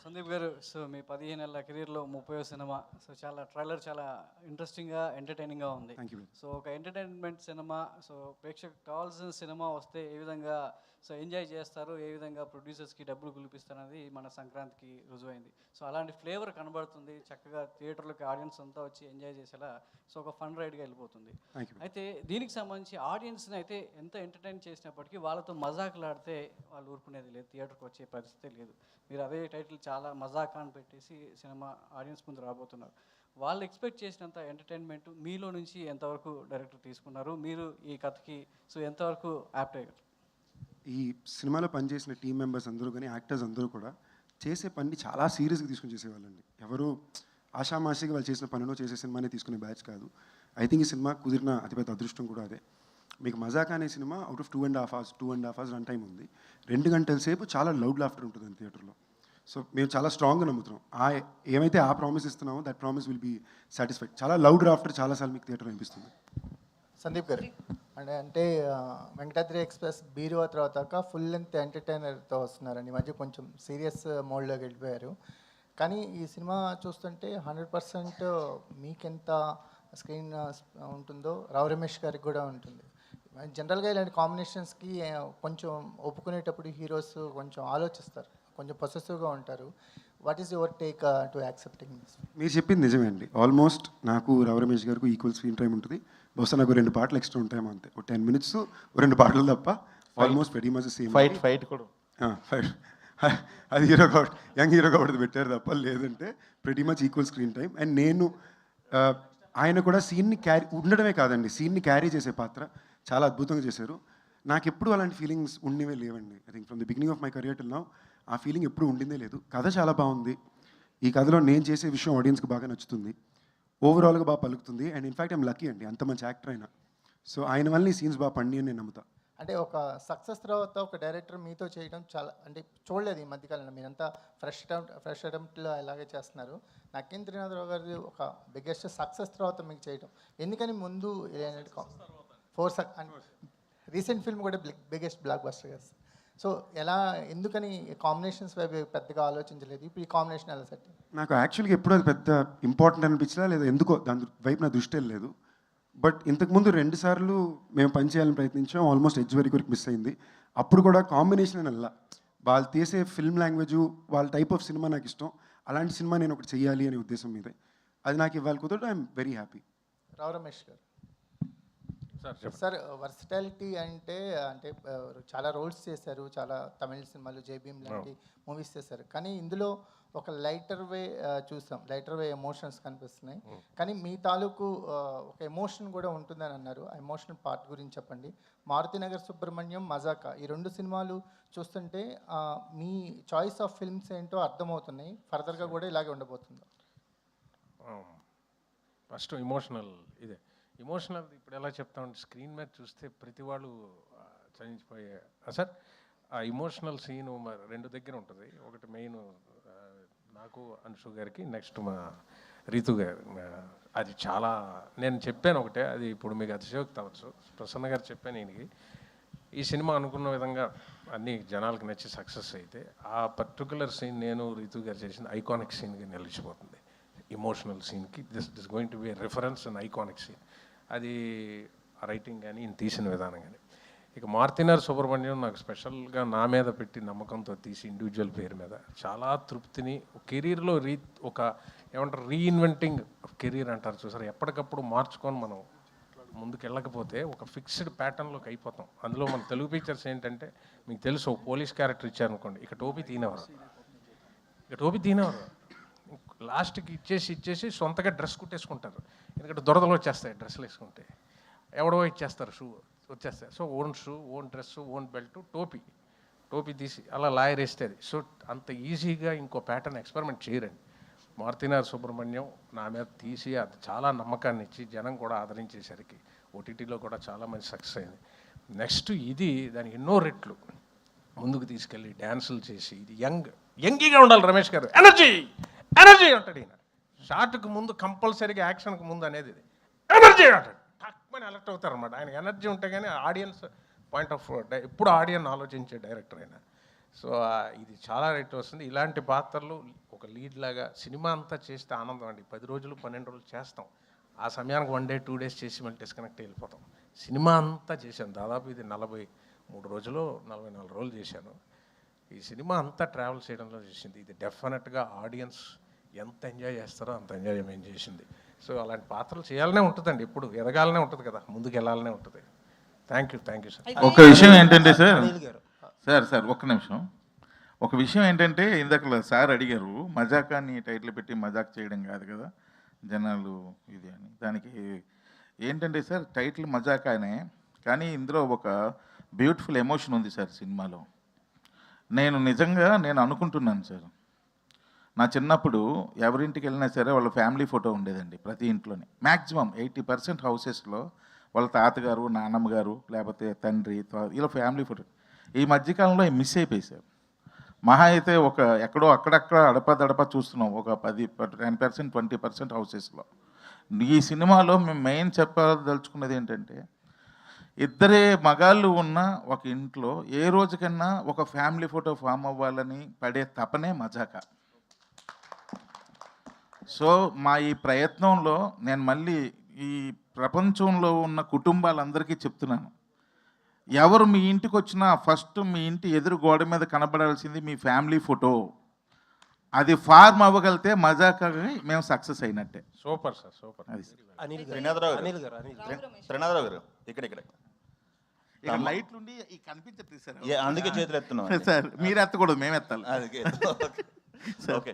S10: సందీప్ గారు, సో మీ 15 ఏళ్ళ కెరీర్లో 30వ సినిమా. సో చాలా ట్రైలర్ చాలా ఇంట్రెస్టింగ్గా ఎంటర్టైనింగ్గా ఉంది. సో ఒక ఎంటర్టైన్మెంట్ సినిమా, సో ప్రేక్షకు కావాల్సిన సినిమా వస్తే ఏ విధంగా సో ఎంజాయ్ చేస్తారు, ఏ విధంగా ప్రొడ్యూసర్స్కి డబ్బులు పిలిపిస్తారు అనేది మన సంక్రాంతికి రుజువైంది. సో అలాంటి ఫ్లేవర్ కనబడుతుంది. చక్కగా థియేటర్లోకి ఆడియన్స్ అంతా వచ్చి ఎంజాయ్ చేసేలా సో ఒక ఫన్ రైడ్గా వెళ్ళిపోతుంది. అయితే దీనికి సంబంధించి ఆడియన్స్ని అయితే ఎంత ఎంటర్టైన్ చేసినప్పటికీ వాళ్ళతో మజాకులాడితే వాళ్ళు ఊరుకునేది లేదు, థియేటర్కి వచ్చే పరిస్థితే లేదు. మీరు అదే టైటిల్ చాలా మజాక్ అని పెట్టేసి సినిమా ఆడియన్స్ ముందు రాబోతున్నారు. వాళ్ళు ఎక్స్పెక్ట్ చేసినంత ఎంటర్టైన్మెంట్ మీలో నుంచి ఎంతవరకు డైరెక్టర్ తీసుకున్నారు, మీరు ఈ కథకి సో ఎంతవరకు యాప్ట్ అయ్యారు?
S8: ఈ సినిమాలో పనిచేసిన టీం మెంబర్స్ అందరూ కానీ యాక్టర్స్ అందరూ కూడా చేసే పని చాలా సీరియస్గా తీసుకుని చేసేవాళ్ళండి. ఎవరు ఆషామాషిగా వాళ్ళు చేసిన పనిలో చేసే సినిమానే తీసుకునే బ్యాచ్ కాదు. ఐ థింక్ ఈ సినిమా కుదిరిన అతిపెద్ద అదృష్టం కూడా అదే. మీకు మజాక్ అనే cinema out of 2.5 hours run time ఉంది. 2 గంటల సేపు చాలా లౌడ్ లాఫ్టర్ ఉంటుంది థియేటర్లో. సో మేము చాలా స్ట్రాంగ్గా నమ్ముతున్నాం. ఏమైతే ఆ ప్రామిస్ ఇస్తున్నామో that promise will be satisfied. చాలా లౌడ్ లాఫ్టర్ చాలాసార్లు మీకు థియేటర్లో అనిపిస్తుంది.
S11: సందీప్ గారు, అంటే వెంకటాద్రి ఎక్స్ప్రెస్ బీరువా తర్వాత ఫుల్ లెంత్ ఎంటర్టైనర్తో వస్తున్నారండి. ఈ మధ్య కొంచెం సీరియస్ మోడ్లోకి వెళ్ళిపోయారు. కానీ ఈ సినిమా చూస్తుంటే 100% మీకెంత స్క్రీన్ ఉంటుందో రావు రమేష్ గారికి కూడా ఉంటుంది. జనరల్గా ఇలాంటి కాంబినేషన్స్కి కొంచెం ఒప్పుకునేటప్పుడు హీరోస్ కొంచెం ఆలోచిస్తారు, కొంచెం పొసెసివ్గా ఉంటారు. What is your take to accepting this?
S8: మీరు చెప్పింది నిజమే అండి. ఆల్మోస్ట్ నాకు రావు రమేష్ గారికి ఈక్వల్ స్క్రీన్ టైం ఉంటుంది. బహుశా నాకు 2 పాటలు ఎక్స్ట్రా ఉంటాయేమో, అంతే. ఒక 10 minutes 2 పాటలు తప్ప almost very much same.
S5: Fight కూడా
S8: ఫైట్ అది హీరో కాబట్టి యంగ్ హీరో కాబట్టి పెట్టారు తప్ప, లేదంటే very much equal screen time. And నేను ఆయన కూడా సీన్ని క్యారీ ఉండడమే కాదండి, సీన్ని క్యారీ చేసే పాత్ర చాలా అద్భుతంగా చేశారు. నాకు ఎప్పుడు అలాంటి ఫీలింగ్స్ ఉండేవే లేవండి. I think from the beginning of my career till now ఆ ఫీలింగ్ ఎప్పుడు ఉండిందే లేదు. కథ చాలా బాగుంది. ఈ కథలో నేను చేసే విషయం ఆడియన్స్కి బాగా నచ్చుతుంది, ఓవరాల్గా బాగా పలుకుతుంది. అండ్ ఇన్ఫ్యాక్ట్ ఐమ్ లక్కీ అండి, అంత మంచి యాక్టర్ అయినా. సో ఆయన వల్ల ఈ సీన్స్ బాగా పండి అని నేను నమ్ముతా.
S11: అంటే ఒక సక్సెస్ తర్వాత ఒక డైరెక్టర్ మీతో చేయడం చాలా, అంటే చూడలేదు ఈ మధ్యకాలంలో. మీరంతా ఫ్రెష్ అటెంప్ట్లో అలాగే చేస్తున్నారు. నక్కిన్ త్రినాథరావు గారి ఒక బిగ్గెస్ట్ సక్సెస్ తర్వాత మీకు చేయడం ఎందుకని? ముందు రీసెంట్ ఫిల్మ్ కూడా బిగ్గెస్ట్ బ్లాక్ బస్టర్ కదా. సో ఎలా, ఎందుకని కాంబినేషన్స్ వైపు పెద్దగా ఆలోచించలేదు? ఇప్పుడు ఈ కాంబినేషన్ ఎలా సెట్?
S8: నాకు యాక్చువల్గా ఎప్పుడు అది పెద్ద ఇంపార్టెంట్ అనిపించలా, లేదా ఎందుకో దాని వైపు నా దృష్టి వెళ్ళలేదు. బట్ ఇంతకుముందు 2 సార్లు మేము పనిచేయాలని ప్రయత్నించాం. ఆల్మోస్ట్ ఎడ్జ్ వరకు మిస్ అయింది. అప్పుడు కూడా కాంబినేషన్ అని అలా వాళ్ళు తీసే ఫిల్మ్ లాంగ్వేజ్, వాళ్ళ టైప్ ఆఫ్ సినిమా నాకు ఇష్టం. అలాంటి సినిమా నేను ఒకటి చెయ్యాలి అనే ఉద్దేశం మీదే. అది నాకు ఇవ్వాలి కుదరదు. I'm very happy.
S11: Rao Ramesh గారు, సార్ వర్సిటాలిటీ అంటే చాలా రోల్స్ చేశారు, చాలా తమిళ సినిమాలు, జైభీమ్ లాంటి మూవీస్ చేశారు. కానీ ఇందులో ఒక లైటర్ వే చూసాం, లైటర్ వే ఎమోషన్స్ కనిపిస్తున్నాయి. కానీ మీ తాలూకు ఒక ఎమోషన్ కూడా ఉంటుందని అన్నారు. ఆ ఎమోషనల్ పార్ట్ గురించి చెప్పండి. మారుతినగర్ సుబ్రహ్మణ్యం, మజాకా, ఈ 2 సినిమాలు చూస్తుంటే మీ చాయిస్ ఆఫ్ ఫిల్మ్స్ ఏంటో అర్థమవుతున్నాయి. ఫర్దర్గా కూడా ఇలాగే ఉండబోతుందా?
S7: ఫస్ట్ ఇదే ఇమోషనల్ ఇప్పుడు ఎలా చెప్తామంటే, స్క్రీన్ మీద చూస్తే ప్రతి వాళ్ళు చనిపోయే సార్ ఆ ఇమోషనల్ సీను 2 దగ్గర ఉంటుంది. ఒకటి మెయిన్ నాకు అన్షు గారికి, నెక్స్ట్ మా రీతు గారు. అది చాలా నేను చెప్పాను ఒకటే, అది ఇప్పుడు మీకు అతిశయోక్తి అవ్వచ్చు. ప్రసన్న గారు చెప్పాను ఈయనకి, ఈ సినిమా అనుకున్న విధంగా అన్ని జనాలకు నచ్చి సక్సెస్ అయితే ఆ పర్టికులర్ సీన్ నేను రీతు గారు చేసిన ఐకానిక్ సీన్గా నిలిచిపోతుంది. ఇమోషనల్ సీన్కి this going to be reference and iconic scene. అది రైటింగ్ కానీ ఈయన తీసిన విధానం కానీ. ఇక మారుతినగర్ సుబ్రహ్మణ్యం నాకు స్పెషల్గా నా మీద పెట్టి నమ్మకంతో తీసి ఇండివిజువల్ పేరు మీద చాలా తృప్తిని, కెరీర్లో ఒక ఏమంటారు రీఇన్వెంటింగ్ కెరీర్ అంటారు చూసారు, ఎప్పటికప్పుడు మార్చుకొని మనం ముందుకు వెళ్ళకపోతే ఒక ఫిక్స్డ్ ప్యాటర్న్లోకి అయిపోతాం. అందులో మన తెలుగు పిక్చర్స్ ఏంటంటే మీకు తెలుసు, ఒక పోలీస్ క్యారెక్టర్ ఇచ్చారనుకోండి, ఇక టోపీ తీనేవారు, లాస్ట్కి ఇచ్చేసి సొంతగా డ్రెస్ కుట్టేసుకుంటారు. ఎందుకంటే దురదలు వచ్చేస్తాయి డ్రెస్సులు వేసుకుంటే. ఎవడో ఇచ్చేస్తారు షూ, వచ్చేస్తాయి. So own shoe, own dress, own belt, టోపీ తీసి అలా లాయర్ వేస్తుంది. సో అంత ఈజీగా ఇంకో ప్యాటర్న్ ఎక్స్పెరిమెంట్ చేయరండి. మారుతినార్ సుబ్రహ్మణ్యం నా మీద తీసి అది చాలా నమ్మకాన్ని ఇచ్చి జనం కూడా ఆదరించేసరికి ఓటీటీలో కూడా చాలా మంచి సక్సెస్ అయింది. నెక్స్ట్ ఇది దానికి ఎన్నో రెట్లు ముందుకు తీసుకెళ్ళి డ్యాన్సులు చేసి ఇది యంగీగా ఉండాలి రమేష్ గారు. ఎనర్జీ అంటాడు ఈయన. షార్ట్కి ముందు కంపల్సరీగా యాక్షన్కి ముందు అనేది ఇది ఎనర్జీ అంటాడు. తక్కువని అలర్ట్ అవుతారు అనమాట. ఆయన ఎనర్జీ ఉంటే కానీ ఆడియన్స్ పాయింట్ ఆఫ్ ఎప్పుడు ఆడియన్స్ ఆలోచించే డైరెక్టర్ అయినా. సో ఇది చాలా రేట్ వస్తుంది. ఇలాంటి పాత్రలు ఒక లీడ్ లాగా సినిమా అంతా చేస్తే ఆనందం అండి. 10 రోజులు 12 రోజులు చేస్తాం, ఆ సమయానికి 1 డే 2 డేస్ చేసి మళ్ళీ డిస్కనెక్ట్ వెళ్ళిపోతాం. సినిమా అంతా చేశాను, దాదాపు ఇది 43 రోజులు 44 రోజులు చేశాను. ఈ సినిమా అంతా ట్రావెల్ చేయడంలో చేసింది. ఇది డెఫినెట్గా ఆడియన్స్ ఎంత ఎంజాయ్ చేస్తారో అంత ఎంజాయ్మెంట్ చేసింది. సో అలాంటి పాత్రలు చేయాలనే ఉంటుందండి, ఎప్పుడు ఎదగాలనే ఉంటుంది కదా, ముందుకు వెళ్ళాలనే ఉంటుంది. Thank you sir.
S5: ఒక విషయం ఏంటంటే సార్ ఒక్క నిమిషం. ఒక విషయం ఏంటంటే ఇందాక సార్ అడిగారు మజాకాన్ని టైటిల్ పెట్టి మజాక్ చేయడం కాదు కదా జనాలు ఇది అని. దానికి ఏంటంటే సార్ టైటిల్ మజాకానే, కానీ ఇందులో ఒక బ్యూటిఫుల్ ఎమోషన్ ఉంది సార్ సినిమాలో. నేను అనుకుంటున్నాను సార్, నా చిన్నప్పుడు ఎవరింటికి వెళ్ళినా సరే వాళ్ళ ఫ్యామిలీ ఫోటో ఉండేదండి ప్రతి ఇంట్లోనే. మ్యాక్సిమం 80% హౌసెస్లో వాళ్ళ తాతగారు, నాన్నమ్మ గారు, లేకపోతే తండ్రి, ఇలా ఫ్యామిలీ ఫోటో. ఈ మధ్యకాలంలో మిస్ అయిపోయి సార్. మహా అయితే ఒక ఎక్కడో అక్కడక్కడ అడపదడప చూస్తున్నాం, ఒక 10% 20% హౌసెస్లో. ఈ సినిమాలో మేము మెయిన్ చెప్పదలుచుకున్నది ఏంటంటే, ఇద్దరే మగాళ్ళు ఉన్న ఒక ఇంట్లో ఏ రోజుకన్నా ఒక ఫ్యామిలీ ఫోటో ఫామ్ అవ్వాలని పడే తపనే మజాక. సో మా ఈ ప్రయత్నంలో నేను మళ్ళీ ఈ ప్రపంచంలో ఉన్న కుటుంబాలందరికీ చెప్తున్నాను, ఎవరు మీ ఇంటికి వచ్చినా ఫస్ట్ మీ ఇంటి ఎదురు గోడ మీద కనబడాల్సింది మీ ఫ్యామిలీ ఫోటో. అది ఫార్మ్ అవ్వగలిగితే మజాకగా మేము సక్సెస్ అయినట్టే.
S7: Super sir, super.
S5: అది సార్.
S12: త్రినాథరావు గారు ఇక్కడ
S5: లైట్లు ఉండి కనిపించట్లేదు సార్,
S12: అందుకే చేతులు ఎత్తున్నాం
S5: సార్. మీరు ఎత్తకూడదు, మేము ఎత్తాలి.
S12: ఓకే,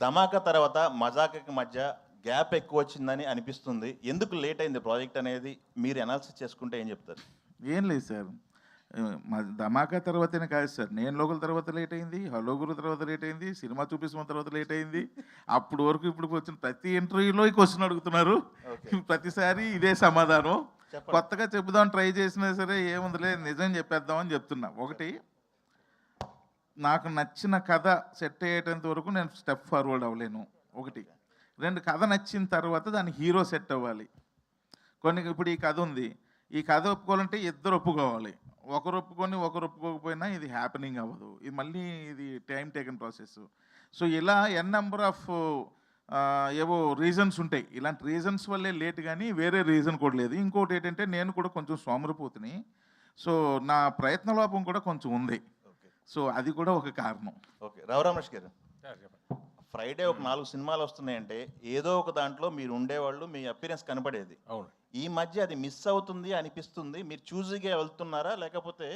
S12: ధమాకా తర్వాత మజాకాకి మధ్య గ్యాప్ ఎక్కువ వచ్చిందని అనిపిస్తుంది. ఎందుకు లేట్ అయింది ప్రాజెక్ట్ అనేది మీరు అనాలిసిస్ చేసుకుంటే ఏం చెప్తారు?
S5: ఏం లేదు సార్, ధమాకా తర్వాతనే కాదు సార్. నేను లోకల్ తర్వాత లేట్ అయింది, హలో గురు తర్వాత లేట్ అయింది, సినిమా చూపిస్తున్న తర్వాత లేట్ అయింది. అప్పుడు వరకు ఇప్పుడు వచ్చిన ప్రతి ఇంటర్వ్యూలో ఈ క్వశ్చన్ అడుగుతున్నారు, ప్రతిసారి ఇదే సమాధానం. కొత్తగా చెబుదాం ట్రై చేసినా సరే ఏముందిలే నిజం చెప్పేద్దామని చెప్తున్నా. ఒకటి, నాకు నచ్చిన కథ సెట్ అయ్యేటంత వరకు నేను స్టెప్ ఫార్వర్డ్ అవ్వలేను. ఒకటి. 2, కథ నచ్చిన తర్వాత దాని హీరో సెట్ అవ్వాలి. ఇప్పుడు ఈ కథ ఉంది, ఈ కథ ఒప్పుకోవాలంటే ఇద్దరు ఒప్పుకోవాలి. ఒకరు ఒప్పుకొని ఒకరు ఒప్పుకోకపోయినా ఇది హ్యాపెనింగ్ అవ్వదు. ఇది మళ్ళీ ఇది టైం టేకన్ ప్రాసెస్. సో ఇలా నెంబర్ ఆఫ్ ఏవో రీజన్స్ ఉంటాయి. ఇలాంటి రీజన్స్ వల్లే లేట్, కానీ వేరే రీజన్ కూడా లేదు. ఇంకోటి ఏంటంటే నేను కూడా కొంచెం సోమరిపోతుని, సో నా ప్రయత్న లోపం కూడా కొంచెం ఉంది. సో అది కూడా ఒక కారణం.
S12: ఓకే, రమేష్ గారు, ఫ్రైడే ఒక 4 సినిమాలు వస్తున్నాయంటే ఏదో ఒక దాంట్లో మీరు ఉండేవాళ్ళు, మీ అపీరెన్స్ కనపడేది.
S7: అవును.
S12: ఈ మధ్య అది మిస్ అవుతుంది అనిపిస్తుంది. మీరు చూజీగా వెళ్తున్నారా, లేకపోతే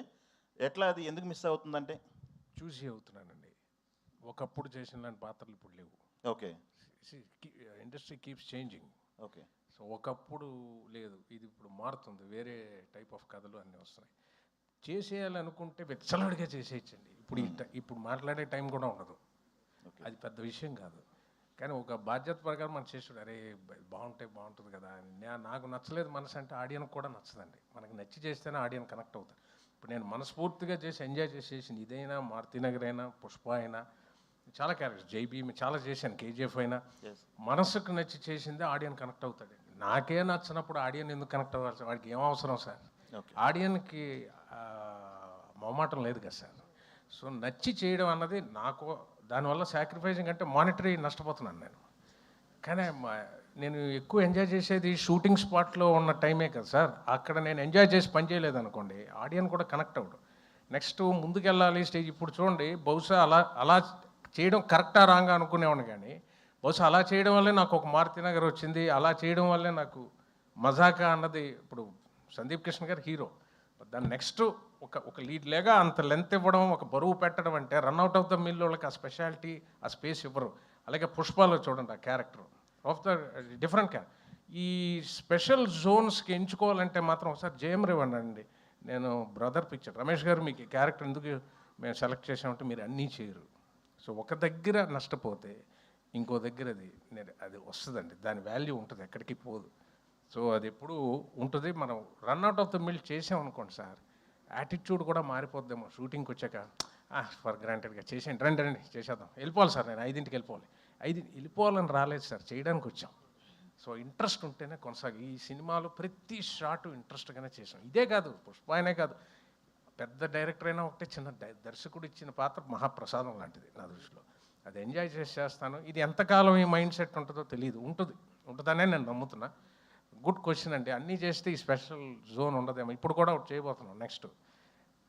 S12: ఎట్లా, అది ఎందుకు మిస్ అవుతుందంటే?
S7: చూసి అవుతున్నానండి. ఒకప్పుడు చేసిన పాత్రలు ఇప్పుడు లేవు.
S12: Okay,
S7: industry keeps changing.
S12: Okay.
S7: So ఒకప్పుడు లేదు, ఇది ఇప్పుడు మారుతుంది. వేరే టైప్ ఆఫ్ కథలు అన్నీ వస్తున్నాయి. చేసేయాలనుకుంటే వెచ్చలడిగా చేసేయచ్చండి. ఇప్పుడు మాట్లాడే టైం కూడా ఉండదు. అది పెద్ద విషయం కాదు, కానీ ఒక బాధ్యత ప్రకారం మనం చేసాడు. అరే బాగుంటుంది కదా అని. నాకు నచ్చలేదు మనసు అంటే ఆడియన్కి కూడా నచ్చదండి. మనకు నచ్చి చేస్తేనే ఆడియన్ కనెక్ట్ అవుతారు. ఇప్పుడు నేను మనస్ఫూర్తిగా చేసి ఎంజాయ్ చేసేసింది ఇదైనా, మారుతినగర్ అయినా, పుష్ప అయినా, చాలా క్యారెక్టర్స్, జైబీమ్ చాలా చేశాను, కేజీఎఫ్ అయినా, మనసుకు నచ్చి చేసిందే ఆడియన్ కనెక్ట్ అవుతాడు. నాకే నచ్చినప్పుడు ఆడియన్ ఎందుకు కనెక్ట్ అవ్వాలి? వాడికి ఏం అవసరం సార్? ఆడియన్కి మొహమాటం లేదు కదా సార్. సో నచ్చి చేయడం అన్నది నాకు, దానివల్ల సాక్రిఫైసింగ్ అంటే మానిటరీ నష్టపోతున్నాను నేను. కానీ నేను ఎక్కువ ఎంజాయ్ చేసేది షూటింగ్ స్పాట్లో ఉన్న టైమే కదా సార్. అక్కడ నేను ఎంజాయ్ చేసి పని చేయలేదు అనుకోండి, ఆడియన్ కూడా కనెక్ట్ అవ్వడు. నెక్స్ట్ ముందుకెళ్ళాలి స్టేజ్. ఇప్పుడు చూడండి, బహుశా అలా చేయడం కరెక్టా రాంగా అనుకునేవాడిని, కానీ బహుశా అలా చేయడం వల్లే నాకు ఒక మారుతినగర్ వచ్చింది. అలా చేయడం వల్లే నాకు మజాకా అన్నది, ఇప్పుడు సందీప్ కిషన్ గారు హీరో, దాన్ని నెక్స్ట్ ఒక లీడ్ లేగా అంత లెంత్ ఇవ్వడం, ఒక బరువు పెట్టడం అంటే రన్అట్ ఆఫ్ ద మిల్ వాళ్ళకి ఆ స్పెషాలిటీ, ఆ స్పేస్ ఇవ్వరు. అలాగే పుష్పాలో చూడండి, ఆ క్యారెక్టర్ ఆఫ్ ద డిఫరెంట్ ఈ స్పెషల్ జోన్స్కి ఎంచుకోవాలంటే మాత్రం ఒకసారి జయం రేవండి. నేను బ్రదర్ పిక్చర్ రమేష్ గారు మీకు క్యారెక్టర్ ఎందుకు మేము సెలెక్ట్ చేసామంటే మీరు అన్నీ చేయరు. సో ఒక దగ్గర నష్టపోతే ఇంకో దగ్గర అది వస్తుందండి, దాని వాల్యూ ఉంటుంది, ఎక్కడికి పోదు. సో అది ఎప్పుడు ఉంటుంది. మనం రన్అట్ ఆఫ్ ద మిల్ చేసామనుకోండి సార్, యాటిట్యూడ్ కూడా మారిపోద్దేమో. షూటింగ్కి వచ్చాక ఫర్ గ్రాంటెడ్గా చేసేయండి, రండి రండి చేసేద్దాం, వెళ్ళిపోవాలి సార్, నేను 5ంటికి వెళ్ళిపోవాలి. 5 వెళ్ళిపోవాలని రాలేదు సార్, చేయడానికి వచ్చాం. సో ఇంట్రెస్ట్ ఉంటేనే కొనసాగి ఈ సినిమాలో ప్రతి షాటు ఇంట్రెస్ట్గానే చేసాం. ఇదే కాదు, పుష్ప అయినే కాదు, పెద్ద డైరెక్టర్ అయినా ఒకటే, చిన్న దర్శకుడు ఇచ్చిన పాత్ర మహాప్రసాదం లాంటిది నా దృష్టిలో. అది ఎంజాయ్ చేస్తాను. ఇది ఎంతకాలం ఈ మైండ్ సెట్ ఉంటుందో తెలియదు, ఉంటుందనే నేను నమ్ముతున్నా. గుడ్ క్వశ్చన్ అండి. అన్నీ చేస్తే ఈ స్పెషల్ జోన్ ఉండదేమో. ఇప్పుడు కూడా ఒకటి చేయబోతున్నాం నెక్స్ట్.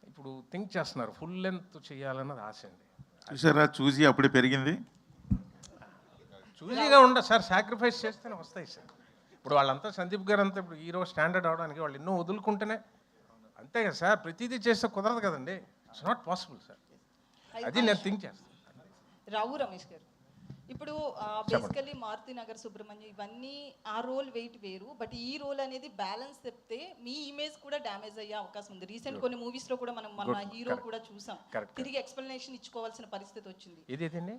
S7: ఇప్పుడు థింక్ చేస్తున్నారు, ఫుల్ లెంత్ చేయాలన్నది ఆశ అండి.
S5: చూసారా, చూసి అప్పుడే పెరిగింది.
S7: చూజీగా ఉండదు సార్, సాక్రిఫైస్ చేస్తేనే వస్తాయి సార్. ఇప్పుడు వాళ్ళంతా సందీప్ గారు అంతా ఇప్పుడు హీరో స్టాండర్డ్ అవడానికి వాళ్ళు ఎన్నో వదులుకుంటేనే, అంతే కదా సార్, ప్రతిదీ చేస్తే కుదరదు కదండి. It's not possible sir. అది నేను థింక్ చేస్తాను.
S13: రావు రమేష్ గారు, ఇప్పుడు బేసికలీ మారుతి నగర్ సుబ్రహ్మణ్యం ఇవన్నీ ఆ రోల్ వెయిట్ వేరు, బట్ ఈ రోల్ అనేది బ్యాలెన్స్ చెప్తే మీ ఇమేజ్ కూడా డ్యామేజ్ అయ్యే అవకాశం ఉంది. రీసెంట్ కొన్ని మూవీస్ లో కూడా మనం మన హీరో కూడా చూసాం, తిరిగి ఎక్స్ప్లెనేషన్ ఇచ్చుకోవాల్సిన పరిస్థితి వచ్చింది.
S7: ఇదేండి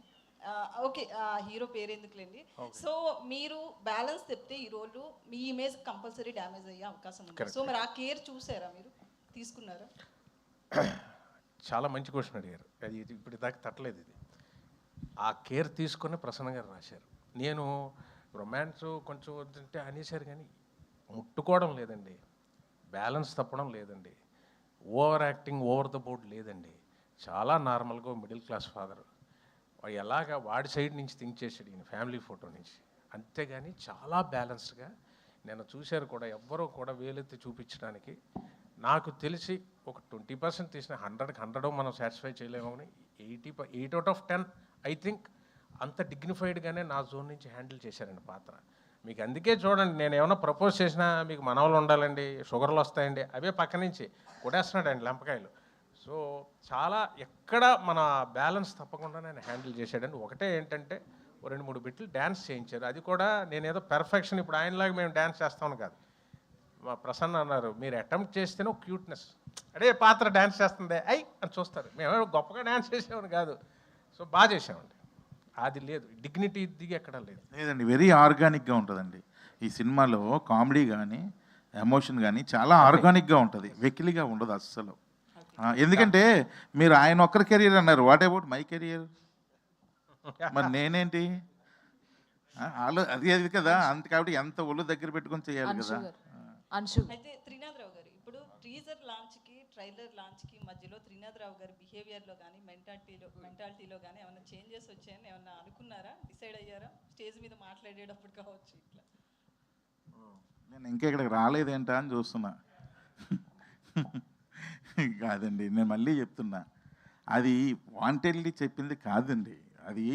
S13: ఓకే, హీరో పేరు ఎందుకులేండి. సో మీరు బ్యాలెన్స్ చెప్తే ఈ రోల్ మీ ఇమేజ్ కంపల్సరీ డ్యామేజ్ అయ్యే అవకాశం ఉంది. సో మరి ఆ కేర్ చూసారా, మీరు తీసుకున్నారా?
S7: చాలా మంచి క్వశ్చన్ అడిగారు. అది ఇప్పుడు దాకా తట్టలేదు. ఇది ఆ కేర్ తీసుకొని ప్రసన్న గారు రాశారు. నేను రొమాన్స్ కొంచెం వద్దంటే అనేసారు, కానీ ముట్టుకోవడం లేదండి, బ్యాలెన్స్ తప్పడం లేదండి, over acting over the board లేదండి. చాలా నార్మల్గా మిడిల్ క్లాస్ ఫాదర్ ఎలాగా వాడి సైడ్ నుంచి థింక్ చేసాడు ఈయన ఫ్యామిలీ ఫోటో నుంచి, అంతేగాని చాలా బ్యాలెన్స్డ్గా నేను చూశారు కూడా. ఎవ్వరూ కూడా వేలెత్తి చూపించడానికి నాకు తెలిసి ఒక 20% తీసిన 100కి 100 మనం సాటిస్ఫై చేయలేము. 8 out of 10 ఐ థింక్ అంత డిగ్నిఫైడ్గానే నా జోన్ నుంచి హ్యాండిల్ చేశారండి పాత్ర. మీకు అందుకే చూడండి, నేను ఏమైనా ప్రపోజ్ చేసినా మీకు మనవలు ఉండాలండి, షుగర్లు వస్తాయండి, అవే పక్క నుంచి కొట్టేస్తున్నాడండి లెంపకాయలు. సో చాలా ఎక్కడ మన బ్యాలెన్స్ తప్పకుండా నేను హ్యాండిల్ చేశాడండి. ఒకటే ఏంటంటే 2-3 బిట్లు డ్యాన్స్ చేయించారు. అది కూడా నేనేదో పెర్ఫెక్షన్ ఇప్పుడు ఆయనలాగా మేము డ్యాన్స్ చేస్తామని కాదు. మా ప్రసన్న అన్నారు, మీరు అటెంప్ట్ చేస్తేనే క్యూట్నెస్, అడే పాత్ర డ్యాన్స్ చేస్తుంది అని చూస్తారు. మేము గొప్పగా డ్యాన్స్ చేసామని కాదు. సో బాగా చేసామండి. అది లేదు, డిగ్నిటీ దిగి ఎక్కడ
S5: లేదండి. వెరీ ఆర్గానిక్గా ఉంటుందండి ఈ సినిమాలో. కామెడీ కానీ ఎమోషన్ కానీ చాలా ఆర్గానిక్గా ఉంటుంది, వెకిలిగా ఉండదు అస్సలు. ఎందుకంటే మీరు ఆయన ఒక్కరి కెరీర్ అన్నారు, వాట్ అబౌట్ మై కెరియర్? మరి నేనేంటి? అది కదా, అంత కాబట్టి ఎంత ఒళ్ళు దగ్గర పెట్టుకొని చేయాలి కదా.
S13: అయితే త్రినాథరావు గారు, ఇప్పుడు టీజర్ లాంచ్కి ట్రైలర్ లాంచ్కి మధ్యలో త్రినాథరావు గారి బిహేవియర్లో కానీ మెంటాలిటీలో కానీ ఏమైనా చేంజెస్ వచ్చాయని ఏమన్నా అనుకున్నారా, డిసైడ్ అయ్యారా? స్టేజ్ మీద మాట్లాడేటప్పుడు కావచ్చు ఇట్లా.
S5: నేను ఇంకా ఇక్కడికి రాలేదేంటా అని చూస్తున్నా. కాదండి, నేను మళ్ళీ చెప్తున్నా, అది వాంటెడ్లీ చెప్పింది కాదండి. అది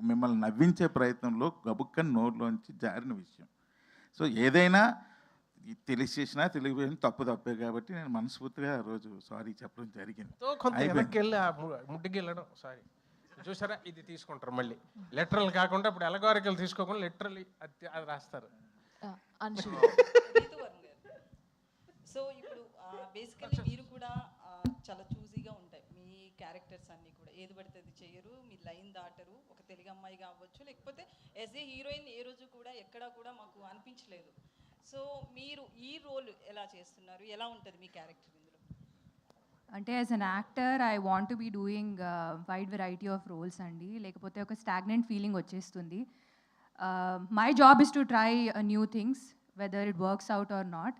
S5: మిమ్మల్ని నవ్వించే ప్రయత్నంలో గబుక్కని నోరులోంచి జారిన విషయం. సో ఏదైనా తెలిసేసినా తెలియపోయినా తప్పే కాబట్టి నేను మనస్ఫూర్తిగా ఆ రోజు సారీ చెప్పడం జరిగింది.
S7: ముడ్డికి వెళ్ళడం సారీ చూసారా, ఇది తీసుకుంటారు మళ్ళీ లెటరల్ కాకుండా. ఇప్పుడు ఎలగారికలు తీసుకోకుండా లిటరల్లీ అది రాస్తారు.
S13: సో ఇప్పుడు బేసికలీ మీరు కూడా చాలా చూజీగా ఉంటాయి మీ క్యారెక్టర్స్ అన్నీ కూడా, ఏది పడితే అది చేయరు, మీ లైన్ దాటరు. ఒక తెలుగు అమ్మాయి కావచ్చు, లేకపోతే యాజ్ ఏ హీరోయిన్ ఏ రోజు కూడా ఎక్కడా కూడా మాకు అనిపించలేదు. సో మీరు ఈ రోల్ ఎలా చేస్తున్నారు, ఎలా ఉంటుంది మీ క్యారెక్టర్ ఇందులో?
S14: అంటే as an actor I want to be doing wide variety of roles అండి, లేకపోతే ఒక స్టాగ్నెంట్ ఫీలింగ్ వచ్చేస్తుంది. My job is to try new things whether it works out or not.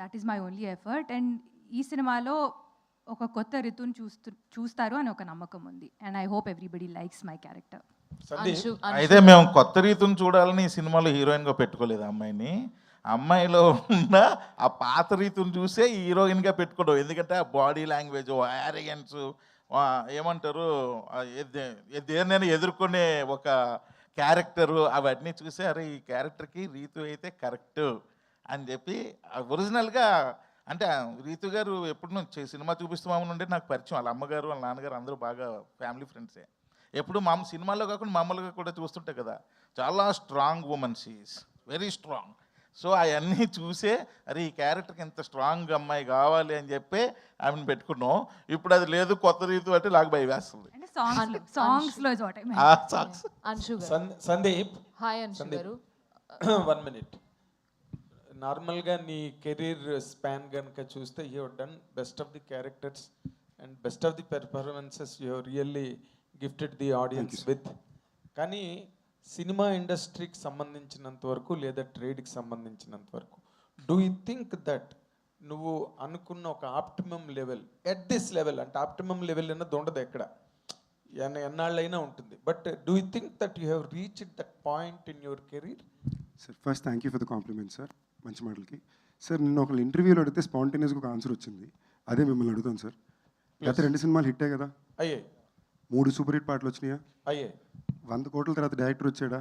S14: That is my only effort. And ఈ సినిమాలో ఒక కొత్త రితుని చూస్తారు అని ఒక నమ్మకం ఉంది. And I hope everybody likes my character.
S5: అయితే మేము కొత్త రీతిని చూడాలని ఈ సినిమాలో హీరోయిన్గా పెట్టుకోలేదు అమ్మాయిని. అమ్మాయిలో ఉన్న ఆ పాత రీతిని చూసే హీరోయిన్గా పెట్టుకోవడం. ఎందుకంటే ఆ బాడీ లాంగ్వేజ్, యారియన్స్, ఏమంటారు, దేన్నైనా ఎదుర్కొనే ఒక క్యారెక్టరు, అవన్నీ చూసి అరే ఈ క్యారెక్టర్కి రీతు అయితే కరెక్ట్ అని చెప్పి ఒరిజినల్గా. అంటే రీతు గారు ఎప్పుడు నుంచి సినిమా చూపిస్తామని ఉండే నాకు పరిచయం. వాళ్ళ అమ్మగారు వాళ్ళ నాన్నగారు అందరూ బాగా ఫ్యామిలీ ఫ్రెండ్సే. ఎప్పుడు మా సినిమాలో కాకుండా మామూలుగా కూడా చూస్తుంటే కదా, చాలా strong women, she is very strong. So అవన్నీ చూసే అరే ఈ క్యారెక్టర్కి ఇంత స్ట్రాంగ్ అమ్మాయి కావాలి అని చెప్పి ఆమెను పెట్టుకున్నాం. ఇప్పుడు అది లేదు, కొత్త రీతి అంటే నాకు భయం వేస్తుంది.
S14: అంటే సాంగ్స్లో is what I meant.
S5: ఆ సాంగ్స్
S15: అంశు గారు.
S9: సందీప్
S15: హాయ్ అంశు గారు.
S9: 1 minute. నార్మల్గా నీ కెరీర్ స్పాన్ కనుక చూస్తే you done best of the characters and best of the performances you really gifted the audience with. కానీ సినిమా ఇండస్ట్రీకి సంబంధించినంత వరకు లేదా ట్రేడ్కి సంబంధించినంత వరకు డూ యూ థింక్ దట్ నువ్వు అనుకున్న ఒక optimum level at this level, అంటే ఆప్టిమమ్ లెవెల్ అన్నది ఉండదు ఎక్కడ, ఎన్నాళ్ళైనా ఉంటుంది, but do you think that you have reached that point in your career?
S8: Sir first thank you for the compliment sir, మంచి మాటలకి. సార్ నిన్న ఒక ఇంటర్వ్యూలో అడిగితే స్పాంటేనియస్గా ఒక ఆన్సర్ వచ్చింది, అదే మిమ్మల్ని అడుగుతాను సార్. గత 2 సినిమాలు హిట్టే కదా,
S9: అయ్యాయి.
S8: 3 సూపర్ హిట్ పాటలు వచ్చినాయా,
S9: అయ్యాయి.
S8: 100 కోట్ల తర్వాత డైరెక్టర్ వచ్చాడా,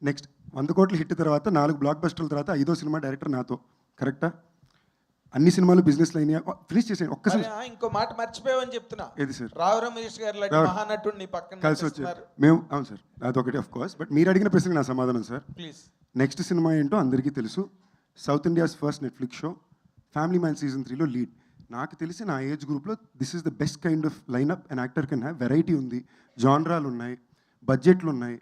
S8: నెక్స్ట్ 100 కోట్ల హిట్ తర్వాత 4 బ్లాక్ బస్టర్ల తర్వాత 5వ సినిమా డైరెక్టర్ నాతో, కరెక్టా? అన్ని సినిమాలు బిజినెస్లు అయినాయా, ఫినిష్ చేసాను ఒక్కసారి.
S9: ఇంకో మాట మర్చిపోయావని చెప్తున్నా.
S8: ఏది సార్?
S9: రావు రమేష్ గారు లాంటి మహానటుడు నీ పక్కన
S8: కలిసి వచ్చారు మేము. అవును సార్, అదొకటి ఆఫ్ కోర్స్, బట్ మీరు అడిగిన ప్రశ్నకి నా సమాధానం సార్.
S9: ప్లీజ్.
S8: నెక్స్ట్ సినిమా ఏంటో అందరికీ తెలుసు, south India's first Netflix show Family Man season 3లో లీడ్. నాకు తెలిసి నా ఏజ్ గ్రూప్లో this is the best kind of lineup and actor can have. Variety ఉంది, జాన్రాలు ఉన్నాయి, బడ్జెట్లు ఉన్నాయి.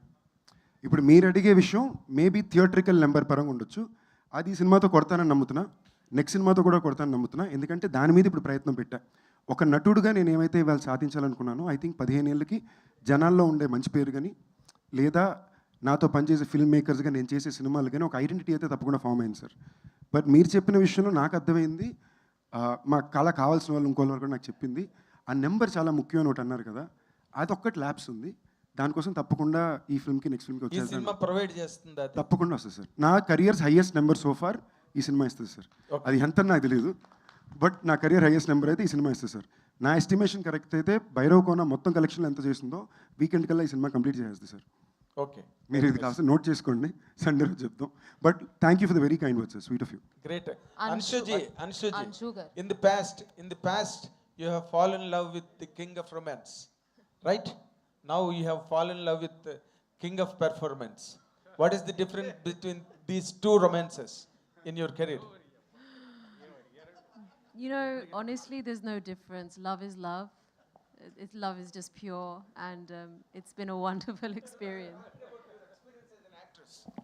S8: ఇప్పుడు మీరు అడిగే విషయం మేబీ థియేట్రికల్ నెంబర్ పరంగా ఉండొచ్చు, అది ఈ సినిమాతో కొడతానని నమ్ముతున్నా, నెక్స్ట్ సినిమాతో కూడా కొడతానని నమ్ముతున్నా. ఎందుకంటే దాని మీద ఇప్పుడు ప్రయత్నం పెట్టా. ఒక నటుడుగా నేను ఏమైతే ఇవాళ సాధించాలనుకున్నానో ఐ థింక్ 15 ఏళ్ళకి జనాల్లో ఉండే మంచి పేరు కానీ, లేదా నాతో పనిచేసే ఫిల్మ్ మేకర్స్గా నేను చేసే సినిమాలు కానీ ఒక ఐడెంటిటీ అయితే తప్పకుండా ఫామ్ అయింది సార్. బట్ మీరు చెప్పిన విషయంలో నాకు అర్థమైంది, మా కళ కావాల్సిన వాళ్ళు ఇంకోళ్ళ కూడా నాకు చెప్పింది, ఆ నెంబర్ చాలా ముఖ్యం అని ఒకటి అన్నారు కదా, అది ఒక్కటి ల్యాబ్స్ ఉంది. దానికోసం తప్పకుండా ఈ ఫిల్మ్కి నెక్స్ట్ ఫిల్మ్కి వచ్చేసి
S9: ప్రొవైడ్ చేస్తుంది,
S8: తప్పకుండా వస్తుంది సార్. నా కెరియర్స్ హైయెస్ట్ నెంబర్ సోఫార్ ఈ సినిమా ఇస్తుంది సార్. అది ఎంత నాకు తెలియదు, బట్ నా కెరియర్ హైయెస్ట్ నెంబర్ అయితే ఈ సినిమా ఇస్తుంది సార్. నా ఎస్టిమేషన్ కరెక్ట్ అయితే భైరవ్ కోన మొత్తం కలెక్షన్లు ఎంత చేస్తుందో వీకెండ్ కల్లా ఈ సినిమా కంప్లీట్ చేసేస్తుంది సార్.
S9: ఓకే,
S8: మీరు ఇది కాస్త నోట్ చేసుకోండి, సండే రోజు చెప్తాం. But thank you for the very kind words sir, sweet of you.
S9: Great. Anshuji, in the past you have fallen in love with the king of romance, right? Now you have fallen in love with the king of performance. What is the difference between these two romances in your career?
S15: You know, honestly, there's no difference. Love is love. Love is just pure, and it's been a wonderful experience.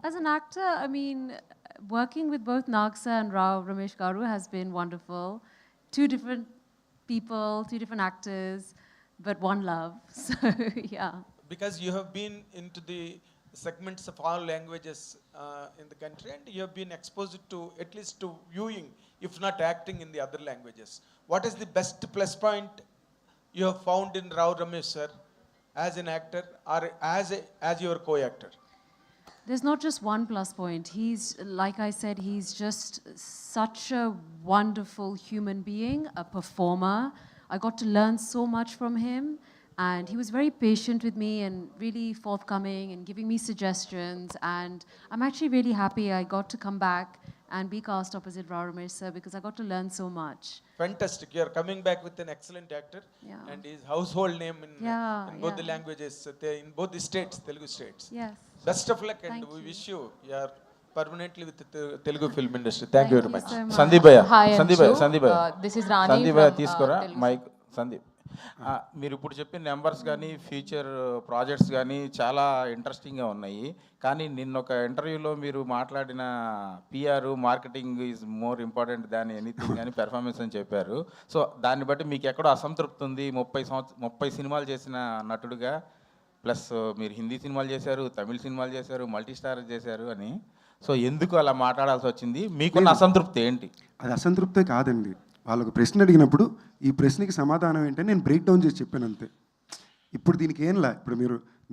S15: As an actor, I mean, working with both Nagsa and Rao Ramesh Garu has been wonderful. 2 different people, 2 different actors, but one love. So, yeah.
S9: Because you have been into the segments of all languages in the country, and you have been exposed to at least to viewing, if not acting, in the other languages. What is the best plus point you have found in Rao Ramesh sir as an actor or as your co-actor?
S15: There's not just one plus point. He's, like I said, he's just such a wonderful human being, a performer. I got to learn so much from him, and he was very patient with me and really forthcoming and giving me suggestions. And I'm actually really happy I got to come back and be cast opposite Rao Ramesh sir because I got to learn so much.
S9: Fantastic. You are coming back with an excellent actor, and his household name in both the languages, in both the states, Telugu states.
S15: Yes.
S9: Best of luck, and we wish you are permanently with the Telugu film industry. Thank you very much.
S15: So much.
S16: Sandeep భయ్య,
S15: Hi,
S16: Sandeep భయ్య,
S15: Anshu.
S16: Sandeep భయ్య,
S15: This is Rani
S16: Sandeep భయ్య
S15: from,
S16: తీసుకోరా
S15: Telugu.
S16: Mic. Sandeep, మీరు ఇప్పుడు చెప్పిన numbers కానీ future projects కానీ చాలా ఇంట్రెస్టింగ్గా ఉన్నాయి. కానీ నిన్న ఒక ఇంటర్వ్యూలో మీరు మాట్లాడిన PR marketing is more important than anything అని పెర్ఫార్మెన్స్ అని చెప్పారు. సో దాన్ని బట్టి మీకు ఎక్కడో అసంతృప్తి ఉంది. 30 సినిమాలు చేసిన నటుడుగా, ప్లస్ మీరు హిందీ సినిమాలు చేశారు, తమిళ సినిమాలు చేశారు, మల్టీ స్టార్ చేశారు అని. సో ఎందుకు అలా మాట్లాడాల్సి వచ్చింది? మీకున్న అసంతృప్తి ఏంటి?
S8: అది అసంతృప్తే కాదండి, వాళ్ళు ఒక ప్రశ్న అడిగినప్పుడు ఈ ప్రశ్నకి సమాధానం ఏంటని నేను బ్రేక్ డౌన్ చేసి చెప్పాను అంతే. ఇప్పుడు దీనికి ఏంలా, ఇప్పుడు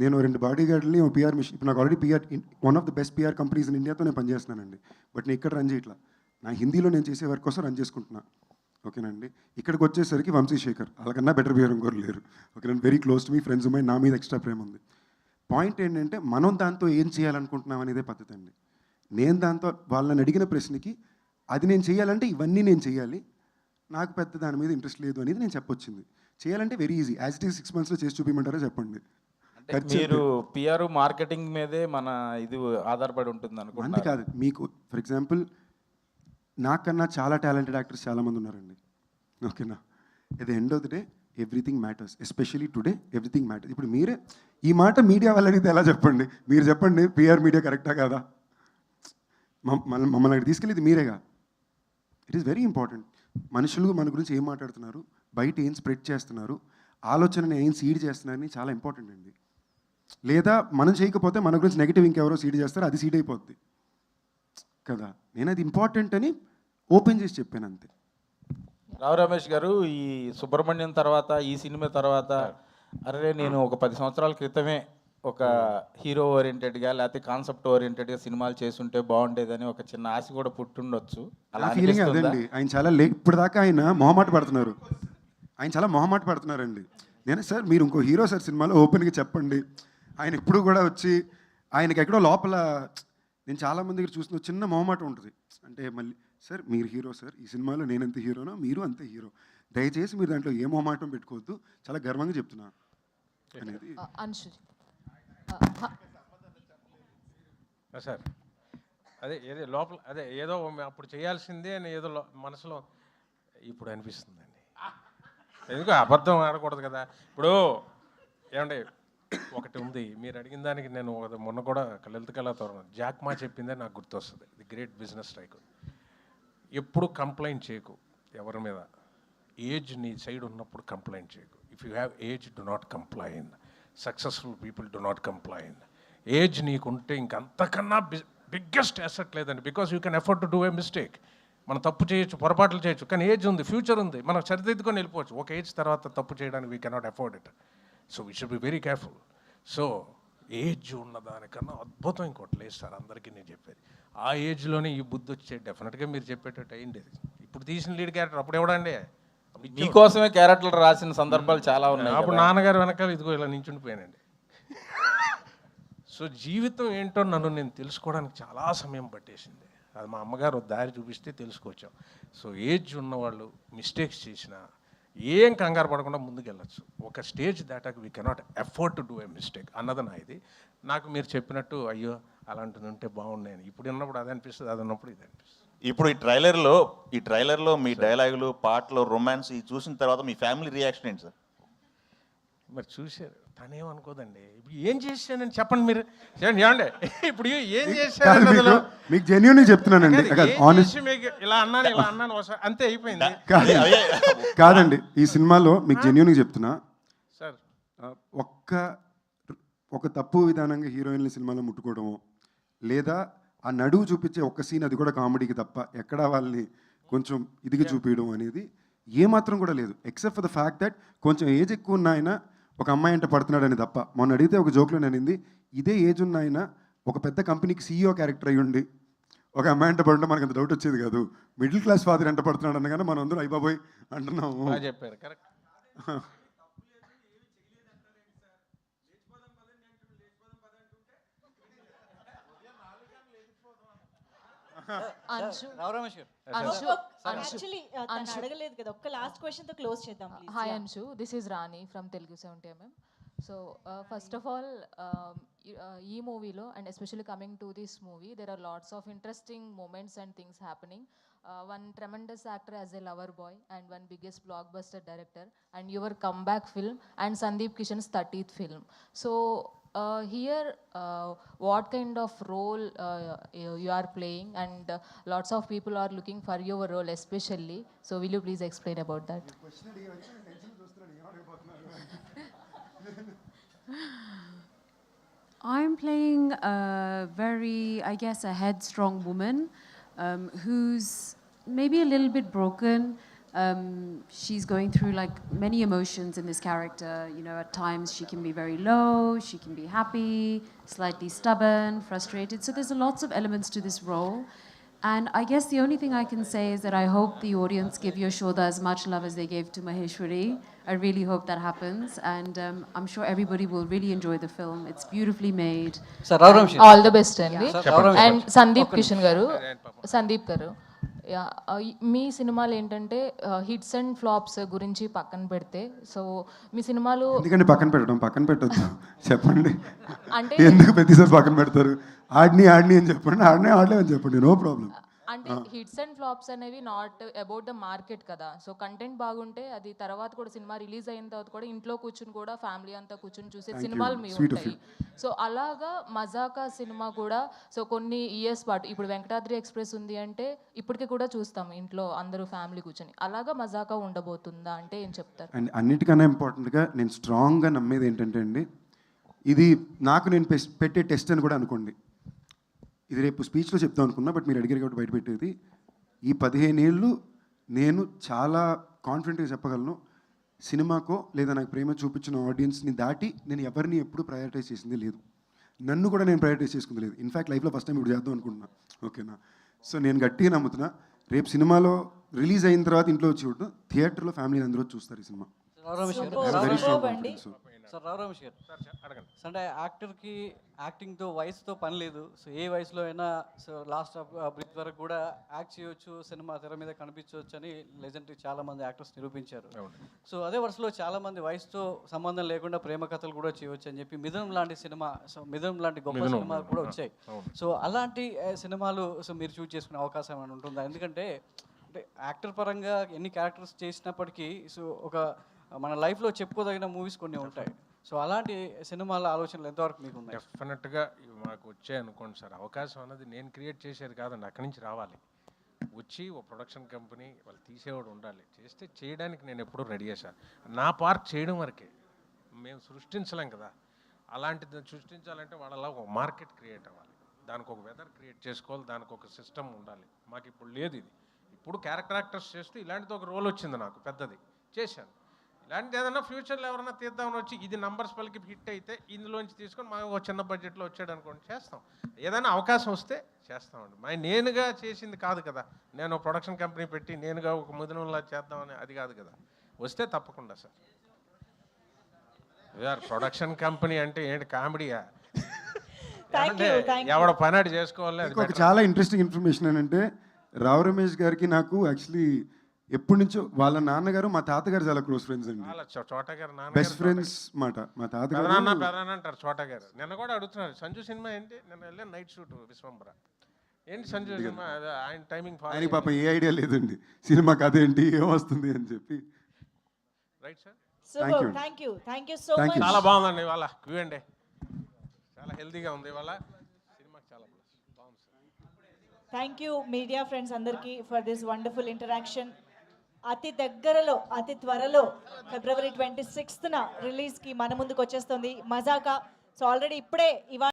S8: నేను 2 బాడీ గార్డ్ని పిఆర్ మిషన్, ఇప్పుడు నాకు already PR, one of the best PR companies in ఇండియాతో నేను పనిచేస్తున్నానండి. బట్ నేను ఇక్కడ రన్ చేయట్లా, నా హిందీలో నేను చేసే వర్క్ కోసం రన్ చేసుకుంటున్నా. ఓకేనండి, ఇక్కడికి వచ్చేసరికి వంశీశేఖర్ అలాగన్నా బెటర్ బిహేవ్ ఇంకోరు లేరు. ఓకేనండి, very close to me, friends ఉన్నాయి, నా మీద ఎక్స్ట్రా ప్రేమ ఉంది. పాయింట్ ఏంటంటే మనం దాంతో ఏం చేయాలనుకుంటున్నాం అనేదే పద్ధతి అండి. నేను దాంతో వాళ్ళని అడిగిన ప్రశ్నకి అది నేను చేయాలంటే ఇవన్నీ నేను చేయాలి, నాకు పెద్ద దాని మీద ఇంట్రెస్ట్ లేదు అనేది నేను చెప్పొచ్చింది. చేయాలంటే very easy, as it is 6 monthsలో చేసి చూపించమంటారో చెప్పండి. ఖర్చు
S16: మీరు పిఆర్ మార్కెటింగ్ మీదే మన ఇది ఆధారపడి ఉంటుంది
S8: అంతే
S16: అనుకుంటున్నారు.
S8: కాదు, మీకు ఫర్ ఎగ్జాంపుల్ నాకన్నా చాలా టాలెంటెడ్ యాక్టర్స్ చాలామంది ఉన్నారండి. ఓకేనా, at the end of the day everything matters, especially today everything matters. ఇప్పుడు మీరే ఈ మాట మీడియా వాళ్ళు అడిగితే ఎలా చెప్పండి? మీరు చెప్పండి, పిఆర్ మీడియా కరెక్టా కాదా? మమ్మల్ని అక్కడ తీసుకెళ్ళేది మీరేగా. It is very important. మనుషులు మన గురించి ఏం మాట్లాడుతున్నారు, బయట ఏం స్ప్రెడ్ చేస్తున్నారు, ఆలోచనని ఏం సీడ్ చేస్తున్నారని చాలా ఇంపార్టెంట్ అండి. లేదా మనం చేయకపోతే మన గురించి నెగిటివ్ ఇంకెవరో సీడ్ చేస్తారు, అది సీడ్ అయిపోద్ది కదా. నేను అది ఇంపార్టెంట్ అని ఓపెన్ చేసి చెప్పాను అంతే.
S16: రావు రమేష్ గారు, ఈ సుబ్రహ్మణ్యం తర్వాత, ఈ సినిమా తర్వాత, అరే నేను ఒక 10 సంవత్సరాల క్రితమే ఒక హీరో ఓరియంటెడ్గా లేకపోతే కాన్సెప్ట్ ఓరియంటెడ్గా సినిమాలు చేస్తుంటే బాగుండేదని ఒక చిన్న ఆశ కూడా పుట్టుండొచ్చు.
S8: అలా ఫీలింగ్ అదండి. ఆయన చాలా ఇప్పుడు దాకా ఆయన మొహమాట పడుతున్నారు, ఆయన చాలా మొహమాట పడుతున్నారండి. నేను సార్ మీరు ఇంకో హీరో సార్ సినిమాలో ఓపెన్గా చెప్పండి. ఆయన ఇప్పుడు కూడా వచ్చి ఆయనకి ఎక్కడో లోపల నేను చాలామంది దగ్గర చూసిన చిన్న మొహమాట ఉంటుంది. అంటే మళ్ళీ సార్ మీరు హీరో సార్, ఈ సినిమాలో నేను ఎంత హీరోనో మీరు అంతే హీరో, దయచేసి మీరు దాంట్లో ఏ మొహమాటం పెట్టుకోవద్దు, చాలా గర్వంగా చెప్తున్నా అనేది.
S7: సార్ అదే ఏదో లోపల అదే ఏదో అప్పుడు చేయాల్సిందే అని ఏదో మనసులో ఇప్పుడు అనిపిస్తుందండి. ఎందుకు అబద్ధం ఆడకూడదు కదా. ఇప్పుడు ఏమంటే ఒకటి ఉంది, మీరు అడిగిన దానికి నేను మొన్న కూడా లలిత కళాతోరణం జాక్మా చెప్పిందే నాకు గుర్తొస్తుంది. The great business strike. ఎప్పుడు కంప్లైంట్ చేయకు ఎవరి మీద. ఏజ్ నీ సైడ్ ఉన్నప్పుడు కంప్లైంట్ చేయకు. If you have age do not complain. Successful people do not complain. Age నీకుంటే ఇంకంతకన్నా బిగ్గెస్ట్ అసెట్ లేదండి. Because you can afford to do a mistake. మనం తప్పు చేయొచ్చు, పొరపాట్లు చేయొచ్చు, కానీ ఏజ్ ఉంది, ఫ్యూచర్ ఉంది, మనం సరిదిద్దుకొని వెళ్ళిపోవచ్చు. ఒక ఏజ్ తర్వాత తప్పు చేయడానికి we cannot afford it. So we should be very careful. So age ఉన్నదానికన్నా అద్భుతం ఇంకోటి లేదు సార్, అందరికీ నేను చెప్పేది. ఆ ఏజ్లోనే ఈ బుద్ధి వచ్చే డెఫినెట్గా మీరు చెప్పేటట్టు అయ్యింది. ఇప్పుడు తీసిన లీడ్ క్యారెక్టర్ అప్పుడు ఎవడండి?
S16: మీకోసమే క్యారెక్టర్లు రాసిన సందర్భాలు చాలా ఉన్నాయి.
S7: అప్పుడు నాన్నగారు వెనకాల ఇదిగో ఇలా నించుండిపోయానండి. సో జీవితం ఏంటో నన్ను నేను తెలుసుకోవడానికి చాలా సమయం పట్టేసింది. అది మా అమ్మగారు దారి చూపిస్తే తెలుసుకొచ్చాం. సో ఏజ్ ఉన్నవాళ్ళు మిస్టేక్స్ చేసినా ఏం కంగారు పడకుండా ముందుకెళ్ళచ్చు. ఒక స్టేజ్ దాటాక we cannot afford to do a mistake అన్నది నా ఇది. నాకు మీరు చెప్పినట్టు అయ్యో అలాంటిది ఉంటే బాగున్నాయని ఇప్పుడు ఉన్నప్పుడు అది అనిపిస్తుంది, అది ఉన్నప్పుడు ఇది అనిపిస్తుంది.
S12: ఇప్పుడు ఈ ట్రైలర్లో మీ డైలాగులు, పాటలు, రొమాన్స్ ఇవి చూసిన తర్వాత మీ ఫ్యామిలీ రియాక్షన్ ఏంటి సార్?
S7: మరి చూశారు, తనేమనుకోదండి. ఇప్పుడు ఏం చేశానని చెప్పండి మీరు. ఏమండి ఇప్పుడు ఏం చేశాను
S8: మీకు జెన్యూన్ చెప్తున్నానండి.
S7: ఇలా అన్నాను అంతే అయిపోయింది.
S8: కాదండి, ఈ సినిమాలో మీకు జెన్యూన్గా చెప్తున్నా
S7: సార్,
S8: ఒక తప్పు విధానంగా హీరోయిన్ల సినిమాలో ముట్టుకోవడము, లేదా ఆ నడువు చూపించే ఒక్క సీన్, అది కూడా కామెడీకి తప్ప ఎక్కడా వాళ్ళని కొంచెం ఇదిగా చూపించడం అనేది ఏమాత్రం కూడా లేదు. Except for the fact that కొంచెం ఏజ్ ఎక్కువ ఉన్న ఆయన ఒక అమ్మాయి అంటే పడుతున్నాడని తప్ప. మొన్న అడిగితే ఒక జోక్లో నేనింది, ఇదే ఏజ్ ఉన్న ఆయన ఒక పెద్ద కంపెనీకి CEO క్యారెక్టర్ అయ్యి ఉండి ఒక అమ్మాయి అంటే పడుతుంటే మనకు అంత డౌట్ వచ్చేది కాదు. మిడిల్ క్లాస్ ఫాదర్ ఎంత పడుతున్నాడు అనగానే మనం అందరూ అయిపోయి అంటున్నాము.
S7: చెప్పారు కరెక్ట్.
S17: అడగలేదు కదా, ఒక్క లాస్ట్ క్వశ్చన్ తో క్లోజ్ చేద్దాం.
S18: Hi Anshu, this is Rani from Telugu 70mm. So first of all ఈ మూవీలో and especially coming to this movie there are lots of interesting moments and things happening. One tremendous actor as a lover boy and one biggest blockbuster director and your comeback film and Sandeep Kishan's 30th film. So here what kind of role you are playing and lots of people are looking for your role especially. So will you please explain about that?
S15: I'm playing a very, I guess, a headstrong woman who's maybe a little bit broken. She's going through like many emotions in this character. You know, at times she can be very low, she can be happy, slightly stubborn, frustrated. So there's lots of elements to this role. And I guess the only thing I can say is that I hope the audience give Yashoda as much love as they gave to Maheshwari. I really hope that happens. And I'm sure everybody will really enjoy the film. It's beautifully made.
S18: All the best, Andy. And Sandeep Kishan garu, మీ సినిమాలు ఏంటంటే hits and flops గురించి పక్కన పెడితే, so మీ సినిమాలు
S8: ఎందుకంటే పక్కన పెట్టొద్దు చెప్పండి.
S18: అంటే
S8: ఎందుకు ప్రతిసారి పక్కన పెడతారు? ఆడిని అని చెప్పండి, ఆడలేమని చెప్పండి, నో ప్రాబ్లం.
S18: అంటే హిట్స్ అండ్ ఫ్లాప్స్ అనేవి నాట్ అబౌట్ ద మార్కెట్ కదా. సో కంటెంట్ బాగుంటే అది తర్వాత కూడా సినిమా రిలీజ్ అయిన తర్వాత కూడా ఇంట్లో కూర్చుని కూడా ఫ్యామిలీ అంతా కూర్చుని చూసే సినిమాలు మీ ఉంటాయి. సో అలాగా మజాకా సినిమా కూడా సో కొన్ని ఇయర్స్ పాటు, ఇప్పుడు వెంకటాద్రి ఎక్స్ప్రెస్ ఉంది అంటే ఇప్పటికీ కూడా చూస్తాం ఇంట్లో అందరూ ఫ్యామిలీ కూర్చొని. అలాగా మజాకా ఉండబోతుందా అంటే ఏం చెప్తారు?
S8: అండ్ అన్నిటికన్నా ఇంపార్టెంట్గా నేను స్ట్రాంగ్గా నమ్మేది ఏంటంటే అండి, ఇది నాకు నేను పెట్టే టెస్ట్ అని కూడా అనుకోండి. ఇది రేపు స్పీచ్లో చెప్తాం అనుకున్నా, బట్ మీరు అడిగారు కాబట్టి బయటపెట్టేది. ఈ 15 ఏళ్ళు నేను చాలా కాన్ఫిడెంట్గా చెప్పగలను, సినిమాకో లేదా నాకు ప్రేమ చూపించిన ఆడియన్స్ని దాటి నేను ఎవరిని ఎప్పుడు ప్రయారిటైజ్ చేసింది లేదు. నన్ను కూడా నేను ప్రయారిటైజ్ చేసుకుంది లేదు. ఇన్ఫ్యాక్ట్ లైఫ్లో ఫస్ట్ టైం ఇప్పుడు చేద్దాం అనుకుంటున్నా. ఓకేనా? సో నేను గట్టిగా నమ్ముతున్నా, రేపు సినిమాలో రిలీజ్ అయిన తర్వాత ఇంట్లో వచ్చి చూడటం, థియేటర్లో ఫ్యామిలీ అందరూ చూస్తారు ఈ సినిమా.
S10: సార్ రావు రమేష్ గారు అడగండి. అంటే యాక్టర్కి యాక్టింగ్తో వయసుతో పని లేదు. సో ఏ వయసులో అయినా సో లాస్ట్ ఆఫ్ బ్రీత్ వరకు కూడా యాక్ట్ చేయొచ్చు, సినిమా తెర మీద కనిపించవచ్చు అని లెజెండరీ చాలామంది యాక్టర్స్ నిరూపించారు. సో అదే వరుసలో చాలామంది వయసుతో సంబంధం లేకుండా ప్రేమ కథలు కూడా చేయవచ్చు అని చెప్పి మిథునం లాంటి సినిమా, సో మిథునం లాంటి గొప్ప సినిమాలు కూడా వచ్చాయి. సో అలాంటి సినిమాలు సో మీరు చూస్ చేసుకునే అవకాశం ఏమైనా ఉంటుందా? ఎందుకంటే అంటే యాక్టర్ పరంగా ఎన్ని క్యారెక్టర్స్ చేసినప్పటికీ సో ఒక మన లైఫ్లో చెప్పుకోదగిన మూవీస్ కొన్ని ఉంటాయి. సో అలాంటి సినిమాల ఆలోచనలు ఎంతవరకు మీకు ఉన్నాయి?
S7: డెఫినెట్గా మాకు వచ్చాయి అనుకోండి సార్. అవకాశం అన్నది నేను క్రియేట్ చేసేది కాదండి, అక్కడి నుంచి రావాలి. వచ్చి ఓ ప్రొడక్షన్ కంపెనీ వాళ్ళు తీసేవాడు ఉండాలి, చేస్తే చేయడానికి నేను ఎప్పుడూ రెడీ చేశాను. నా పార్ట్ చేయడం వరకే, మేము సృష్టించలేం కదా. అలాంటిది సృష్టించాలంటే వాళ్ళలా ఒక మార్కెట్ క్రియేట్ అవ్వాలి, దానికి ఒక వెదర్ క్రియేట్ చేసుకోవాలి, దానికి ఒక సిస్టమ్ ఉండాలి. మాకు ఇప్పుడు లేదు ఇది. ఇప్పుడు క్యారెక్టర్ యాక్టర్స్ చేస్తూ ఇలాంటిది ఒక రోల్ వచ్చింది నాకు పెద్దది, చేశాను. ఇలాంటిది ఏదన్నా ఫ్యూచర్లో ఎవరైనా తీద్దామని వచ్చి ఇది నంబర్స్ పలికి హిట్ అయితే ఇందులోంచి తీసుకొని మాకు ఒక చిన్న బడ్జెట్లో వచ్చాడు అనుకోండి, చేస్తాం. ఏదైనా అవకాశం వస్తే చేస్తామండి. నేనుగా చేసింది కాదు కదా, నేను ప్రొడక్షన్ కంపెనీ పెట్టి నేనుగా ఒక ముదినంలా చేద్దామని అది కాదు కదా. వస్తే తప్పకుండా సార్. యార్ ప్రొడక్షన్ కంపెనీ అంటే ఏంటి కామెడీయా? ఎవడ పని చేసుకోవాలి.
S8: ఒక చాలా ఇంట్రెస్టింగ్ ఇన్ఫర్మేషన్ ఏంటంటే, రావు రమేష్ గారికి నాకు యాక్చువల్లీ ఎప్పటి నుంచో వాళ్ళ నాన్నగారు మా తాతగారు చాలా క్లోజ్ ఫ్రెండ్స్ అండి, బెస్ట్ ఫ్రెండ్స్ మాట. మా తాతగారు
S7: అంటారు చోట గారు. నిన్న కూడా అడుగుతున్నారు సంజు సినిమా ఏంటి, నిన్న వెళ్ళాను నైట్ షూట్ విశ్వంబర ఏంటి సంజు సినిమా, ఆయన టైమింగ్
S8: ఆయన పాప ఏ ఐడియా లేదండి సినిమా కథ ఏంటి ఏమొస్తుంది అని చెప్పి.
S7: రైట్ సార్,
S17: చాలా
S7: బాగుందండి ఇవాళ క్యూఎండే, చాలా హెల్తీగా ఉంది ఇవాళ సినిమా, చాలా బాగుంది sir.
S17: Thank you media friends అందరికీ ఫర్ దిస్ వండర్ఫుల్ ఇంటరాక్షన్. అతి దగ్గరలో అతి త్వరలో February 26న రిలీజ్కి మన ముందుకు వచ్చేస్తుంది మజాకా. సో ఆల్రెడీ ఇప్పుడే ఇవాళ